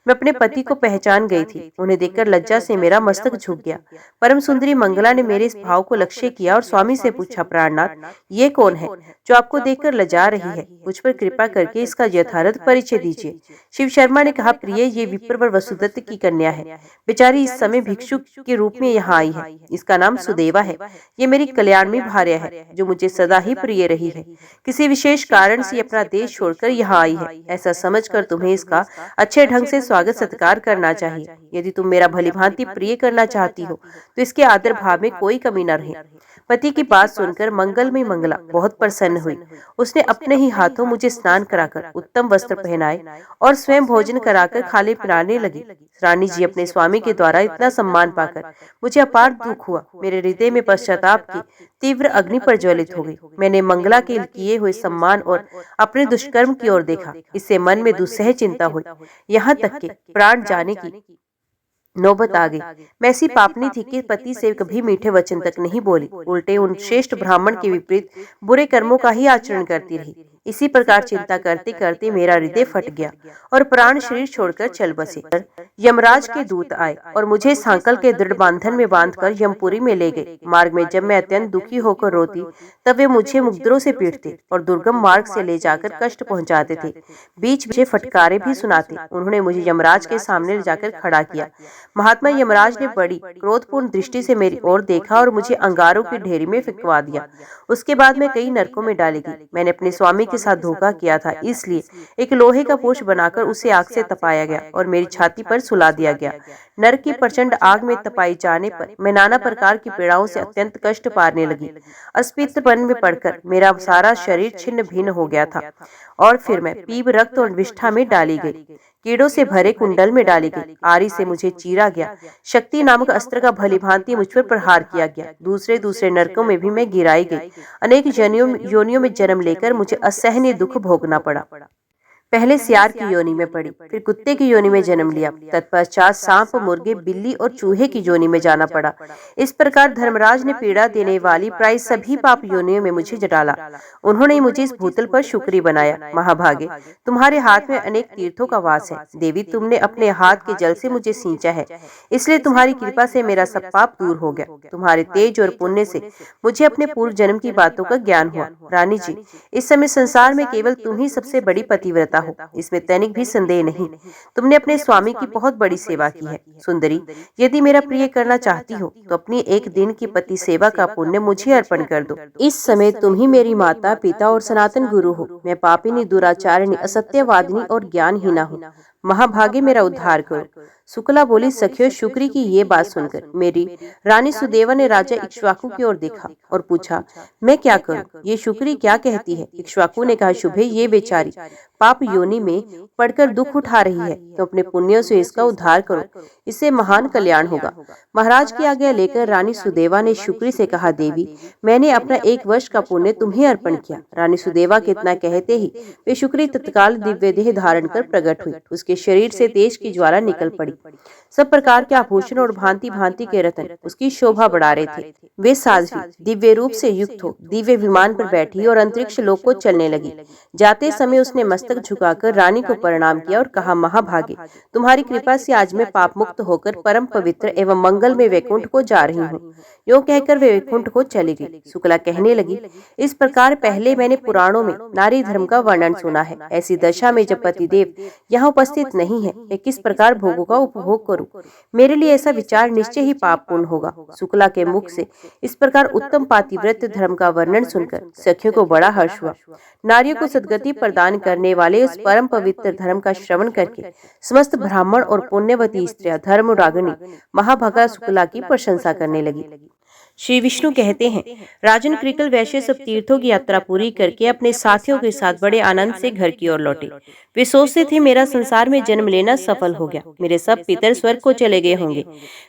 मैं अपने पति को पहचान गई थी। उन्हें देखकर लज्जा से मेरा मस्तक झुक गया। परम सुंदरी मंगला ने मेरे इस भाव को लक्ष्य किया और स्वामी से पूछा, प्राणनाथ, ये कौन है जो आपको देखकर लजा रही है? मुझ पर कृपा करके इसका यथार्थ परिचय दीजिए। शिव शर्मा ने कहा, प्रिय, ये विप्रवर वसुदत्त की कन्या है। बेचारी इस समय भिक्षु के रूप में यहाँ आई है। इसका नाम सुदेवा है। ये मेरी कल्याणमयी भार्या है जो मुझे सदा ही प्रिय रही है। किसी विशेष कारण से अपना देश छोड़कर यहाँ आई है। ऐसा समझकर तुम्हें इसका अच्छे ढंग से स्वागत सत्कार करना चाहिए। यदि तुम मेरा भलीभांति प्रिय करना चाहती हो तो इसके आदर भाव में कोई कमी न रहे। पति की बात सुनकर मंगलमयी मंगला बहुत प्रसन्न हुई। उसने अपने ही हाथों मुझे स्नान कराकर उत्तम वस्त्र पहनाए और स्वयं भोजन कराकर खाने पिलाने लगी। रानी जी, अपने स्वामी के द्वारा इतना सम्मान पाकर मुझे अपार दुख हुआ। मेरे हृदय में पश्चाताप की तीव्र अग्नि प्रज्वलित हो गई। मैंने मंगला के किए हुए सम्मान और अपने दुष्कर्म की ओर देखा। इससे मन में दुस्सह चिंता हुई, यहाँ तक कि प्राण जाने की नौबत आ गई। मैं ऐसी पापनी थी कि पति से कभी मीठे वचन तक नहीं बोली, उल्टे उन श्रेष्ठ ब्राह्मण के विपरीत बुरे कर्मों का ही आचरण करती रही। इसी प्रकार चिंता करते करते मेरा हृदय फट गया और प्राण शरीर छोड़कर चल बसे। यमराज के दूत आए और मुझे सांकल के दृढ़ बांधन में बांधकर यमपुरी में ले गए। मार्ग में जब मैं अत्यंत दुखी होकर रोती तब वे मुझे मुद्दरों से पीटते और दुर्गम मार्ग से ले जाकर कष्ट पहुंचाते थे। बीच बीच फटकारे भी सुनाते। उन्होंने मुझे यमराज के सामने ले जाकर खड़ा किया। महात्मा यमराज ने बड़ी क्रोधपूर्ण दृष्टि से मेरी ओर देखा और मुझे अंगारों की ढेरी में फिकवा दिया। उसके बाद मैं कई नरकों में डाली गई। मैंने अपने स्वामी के साथ धोखा किया था, इसलिए एक लोहे का पोष बनाकर उसे आग से तपाया गया और मेरी छाती पर सुला दिया गया। नरक की प्रचंड आग में तपाई जाने पर मैं नाना प्रकार की पीड़ाओं से अत्यंत कष्ट पाने लगी। अस्तित्वपन में पड़कर मेरा सारा शरीर छिन्न भिन्न हो गया था और फिर मैं पीप, रक्त और विष्ठा में डाली गई। कीड़ों से भरे कुंडल में डाली गई। आरी से मुझे चीरा गया। शक्ति नामक अस्त्र का भलीभांति मुझ पर प्रहार किया गया। दूसरे नरकों में भी मैं गिराई गई। अनेक योनियों में जन्म लेकर मुझे असहनीय दुख भोगना पड़ा। पहले सियार की योनि में पड़ी, फिर कुत्ते की योनि में जन्म लिया, तत्पश्चात सांप, मुर्गे, बिल्ली और चूहे की योनि में जाना पड़ा। इस प्रकार धर्मराज ने पीड़ा देने वाली प्राय सभी पाप योनियों में मुझे डाला। उन्होंने मुझे इस भूतल पर शुक्री बनाया। महाभागे, तुम्हारे हाथ में अनेक तीर्थों का वास है। देवी, तुमने अपने हाथ के जल से मुझे सींचा है, इसलिए तुम्हारी कृपा से मेरा सब पाप दूर हो गया। तुम्हारे तेज और पुण्य से मुझे अपने पूर्व जन्म की बातों का ज्ञान हुआ। रानी जी, इस समय संसार में केवल तुम ही सबसे बड़ी पतिव्रता हो, इसमें तनिक भी संदेह नहीं। तुमने अपने स्वामी की बहुत बड़ी सेवा की है। सुंदरी, यदि मेरा प्रिय करना चाहती हो तो अपनी एक दिन की पति सेवा का पुण्य मुझे अर्पण कर दो। इस समय तुम ही मेरी माता, पिता और सनातन गुरु हो। मैं पापिनी, दुराचारिणी, असत्यवादिनी और ज्ञानहीना हूँ। महाभागे, मेरा उद्धार करो। शुक्ला बोली, सखियो, शुक्री की ये बात सुनकर मेरी रानी सुदेवा ने राजा इक्ष्वाकु की ओर देखा और पूछा, मैं क्या करूं? ये शुक्री क्या कहती है? इक्ष्वाकु ने कहा, शुभे, ये बेचारी पाप योनि में पड़कर दुख उठा रही है, तो अपने पुण्यों से इसका उद्धार करो, इससे महान कल्याण होगा। महाराज की आज्ञा लेकर रानी सुदेवा ने शुक्री से कहा, देवी, मैंने अपना 1 वर्ष का पुण्य तुम्हें अर्पण किया। रानी सुदेवा के इतना कहते ही वे शुक्री तत्काल दिव्य देह धारण कर प्रकट हुई। उसके शरीर से तेज की ज्वाला निकल पड़ी। सब प्रकार के आभूषण और भांति भांति के रत्न उसकी शोभा बढ़ा रहे थे। वे साध्वी दिव्य रूप से युक्त हो दिव्य विमान पर बैठी और अंतरिक्ष लोक को चलने लगी। जाते समय उसने मस्तक झुकाकर रानी को प्रणाम किया और कहा, महाभागे, तुम्हारी कृपा से आज मैं पाप मुक्त होकर परम पवित्र एवं मंगल में वैकुंठ को जा रही हूँ। यो कहकर वे वैकुंठ को चली गई। शुक्ला कहने लगी, इस प्रकार पहले मैंने पुराणों में नारी धर्म का वर्णन सुना है। ऐसी दशा में जब पतिदेव यहाँ उपस्थित नहीं है, मैं किस प्रकार भोगों का उपभोग करूं? मेरे लिए ऐसा विचार निश्चय ही पापपूर्ण होगा। शुक्ला के मुख से इस प्रकार उत्तम पातिव्रत्य धर्म का वर्णन सुनकर सखियों को बड़ा हर्ष हुआ। नारियों को सद्गति प्रदान करने वाले उस परम पवित्र धर्म का श्रवण करके समस्त ब्राह्मण और पुण्यवती स्त्रियां धर्म रागिनी महाभागा शुक्ला की प्रशंसा करने लगी। श्री विष्णु कहते हैं, राजन क्रिकल वैश्य सब तीर्थों की यात्रा पूरी करके अपने साथियों के साथ बड़े आनंद से घर की ओर लौटे। वे सोचते थे मेरा संसार में जन्म लेना सफल हो गया, मेरे सब पितर स्वर्ग को चले गए होंगे।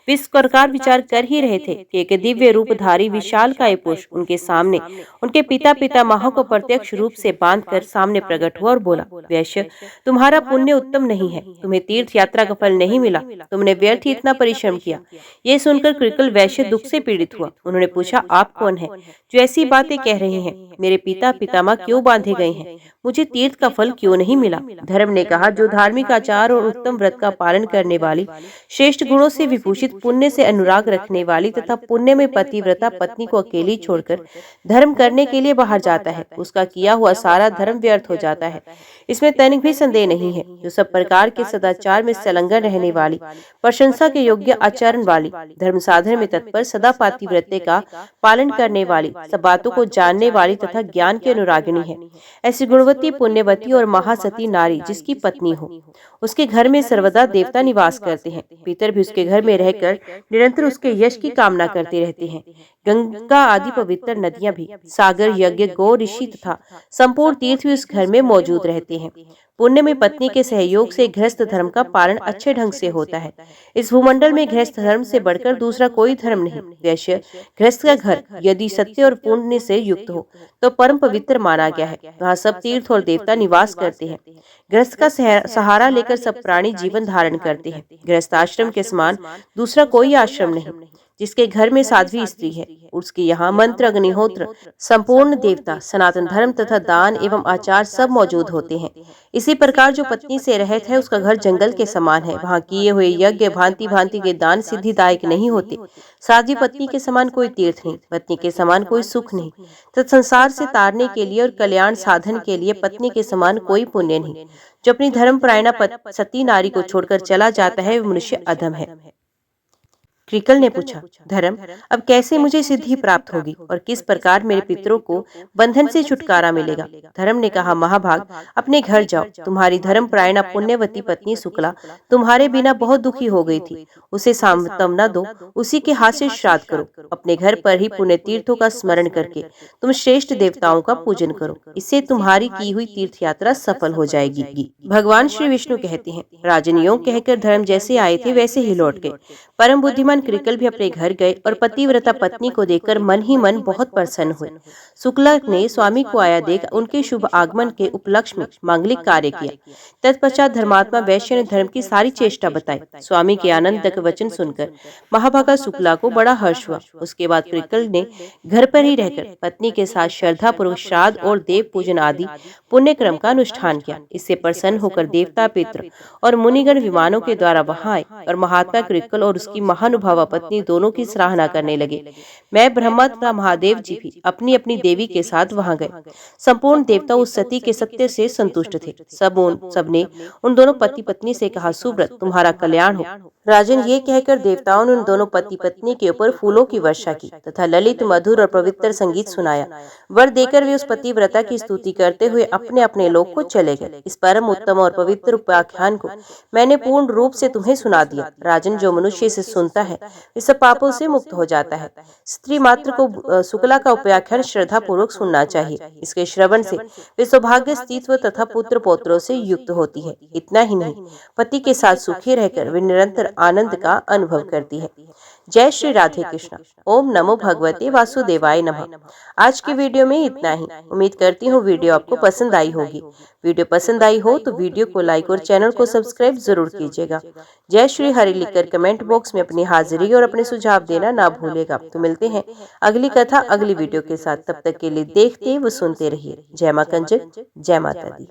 वे इस प्रकार विचार कर ही रहे थे कि एक दिव्य रूपधारी विशालकाय पुरुष उनके सामने उनके पिता पितामहों को प्रत्यक्ष रूप से बांधकर सामने प्रकट हुआ और बोला, वैश्य, तुम्हारा पुण्य उत्तम नहीं है, तुम्हें तीर्थ यात्रा का फल नहीं मिला, तुमने व्यर्थ ही इतना परिश्रम किया। ये सुनकर क्रिकल वैश्य दुख से पीड़ित हुआ। उन्होंने पूछा, आप कौन हैं जो ऐसी बातें कह रहे हैं? मेरे पिता पितामह क्यों बांधे गए हैं? मुझे तीर्थ का फल क्यों नहीं मिला? धर्म ने कहा, जो धार्मिक आचार और उत्तम व्रत का पालन करने वाली, श्रेष्ठ गुणों से विभूषित, पुण्य से अनुराग रखने वाली तथा पुण्य में पतिव्रता पत्नी को अकेली छोड़कर धर्म करने के लिए बाहर जाता है, उसका किया हुआ सारा धर्म व्यर्थ हो जाता है। इसमें तनिक भी संदेह नहीं है। जो सब प्रकार के सदाचार में संलग्न रहने वाली, प्रशंसा के योग्य आचरण वाली, धर्म साधन में तत्पर, सदा पातिव्रत्य का पालन करने वाली, सब बातों को जानने वाली तथा ज्ञान की अनुरागिणी है, ऐसी गुणवती, पुण्यवती और महासती नारी जिसकी पत्नी हो, उसके घर में सर्वदा देवता निवास करते हैं। पितर भी उसके घर में रहकर निरंतर उसके यश की कामना करते रहते हैं। गंगा आदि पवित्र नदियां भी, सागर, यज्ञ, गौ, ऋषि तथा संपूर्ण तीर्थ भी उस घर में मौजूद रहते हैं। पुण्य में पत्नी के सहयोग से गृहस्थ धर्म का पालन अच्छे ढंग से होता है। इस भूमंडल में गृहस्थ धर्म से बढ़कर दूसरा कोई धर्म नहीं। वैश्य, गृहस्थ का घर यदि सत्य और पुण्य से युक्त हो तो परम पवित्र माना गया है। वहाँ सब तीर्थ और देवता निवास करते हैं। गृहस्थ का सहारा लेकर सब प्राणी जीवन धारण करते हैं। गृहस्थ आश्रम के समान दूसरा कोई आश्रम नहीं। जिसके घर में साध्वी स्त्री है, उसके यहाँ मंत्र, अग्निहोत्र, संपूर्ण देवता, सनातन धर्म तथा दान एवं आचार सब मौजूद होते हैं। इसी प्रकार जो पत्नी से रहित है, उसका घर जंगल के समान है। वहाँ किए हुए यज्ञ भांति भांति के दान सिद्धिदायक नहीं होते। साध्वी पत्नी के समान कोई तीर्थ नहीं, पत्नी के समान कोई सुख नहीं, तथा संसार से तारने के लिए और कल्याण साधन के लिए पत्नी के समान कोई पुण्य नहीं। जो अपनी धर्म परायणा सती नारी को छोड़कर चला जाता है, वह मनुष्य अधम है। क्रिकल ने पूछा, धर्म, अब कैसे मुझे सिद्धि प्राप्त होगी और किस प्रकार मेरे पितरों को बंधन से छुटकारा मिलेगा? धर्म ने कहा, महाभाग, अपने घर जाओ। तुम्हारी धर्म परायणा पुण्यवती पत्नी शुक्ला तुम्हारे बिना बहुत दुखी हो गई थी। उसे सांत्वना दो, उसी के हाथ से श्राद्ध करो। अपने घर पर ही पुण्य तीर्थों का स्मरण करके तुम श्रेष्ठ देवताओं का पूजन करो। इससे तुम्हारी की हुई तीर्थ यात्रा सफल हो जाएगी। भगवान श्री विष्णु कहते हैं, राजन यों कहकर धर्म जैसे आए थे वैसे ही लौट गए। परम बुद्धिमान क्रिकल भी अपने घर गए और पतिव्रता पत्नी को देखकर मन ही मन बहुत प्रसन्न हुए। शुक्ला ने स्वामी को आया देख उनके शुभ आगमन के उपलक्ष्य में मांगलिक कार्य किया। तत्पश्चात धर्मात्मा वैश्य ने धर्म की सारी चेष्टा बताई। स्वामी के आनंदक वचन सुनकर महाभागा शुक्ला को बड़ा हर्ष हुआ। उसके बाद क्रिकल ने घर पर ही रहकर पत्नी के साथ श्रद्धा पूर्वक श्राद्ध और देव पूजन आदि पुण्य क्रम का अनुष्ठान किया। इससे प्रसन्न होकर देवता, पितृ और मुनिगण विमानों के द्वारा वहां आए और महात्मा क्रिकल और उसकी महानुभावा पत्नी दोनों की सराहना करने लगे। मैं, ब्रह्मा तथा महादेव जी भी अपनी अपनी देवी के साथ वहां गए। संपूर्ण देवता उस सती के सत्य से संतुष्ट थे। सबने उन दोनों पति पत्नी से कहा, सुव्रत, तुम्हारा कल्याण हो। राजन, ये कहकर देवताओं ने उन दोनों पति पत्नी के ऊपर फूलों की वर्षा की तथा ललित, मधुर और पवित्र संगीत सुनाया। वर देकर वे उस पतिव्रता की स्तुति करते हुए अपने अपने लोक को चले गए। इस परम उत्तम और पवित्र उपाख्यान को मैंने पूर्ण रूप से तुम्हें सुना दिया। राजन, जो मनुष्य इसे सुनता है इस पापों से मुक्त हो जाता है। स्त्री मात्र को शुक्ला का उपाख्यान श्रद्धा पूर्वक सुनना चाहिए। इसके श्रवण से वे सौभाग्य, स्थित्व तथा पुत्र पौत्रों से युक्त होती है। इतना ही नहीं, पति के साथ सुखी रहकर वे निरंतर आनंद का अनुभव करती है। जय श्री राधे कृष्ण। ओम नमो भगवते वासुदेवाय नमः। आज की वीडियो में इतना ही। उम्मीद करती हूँ वीडियो आपको पसंद आई होगी। वीडियो पसंद आई हो तो वीडियो को लाइक और चैनल को सब्सक्राइब जरूर कीजिएगा। जय श्री हरि लिखकर कमेंट बॉक्स में अपनी हाजिरी और अपने सुझाव देना ना भूलेगा। तो मिलते हैं अगली कथा अगली वीडियो के साथ। तब तक के लिए देखते व सुनते रहिए। जय मां कंजक, जय माता दी।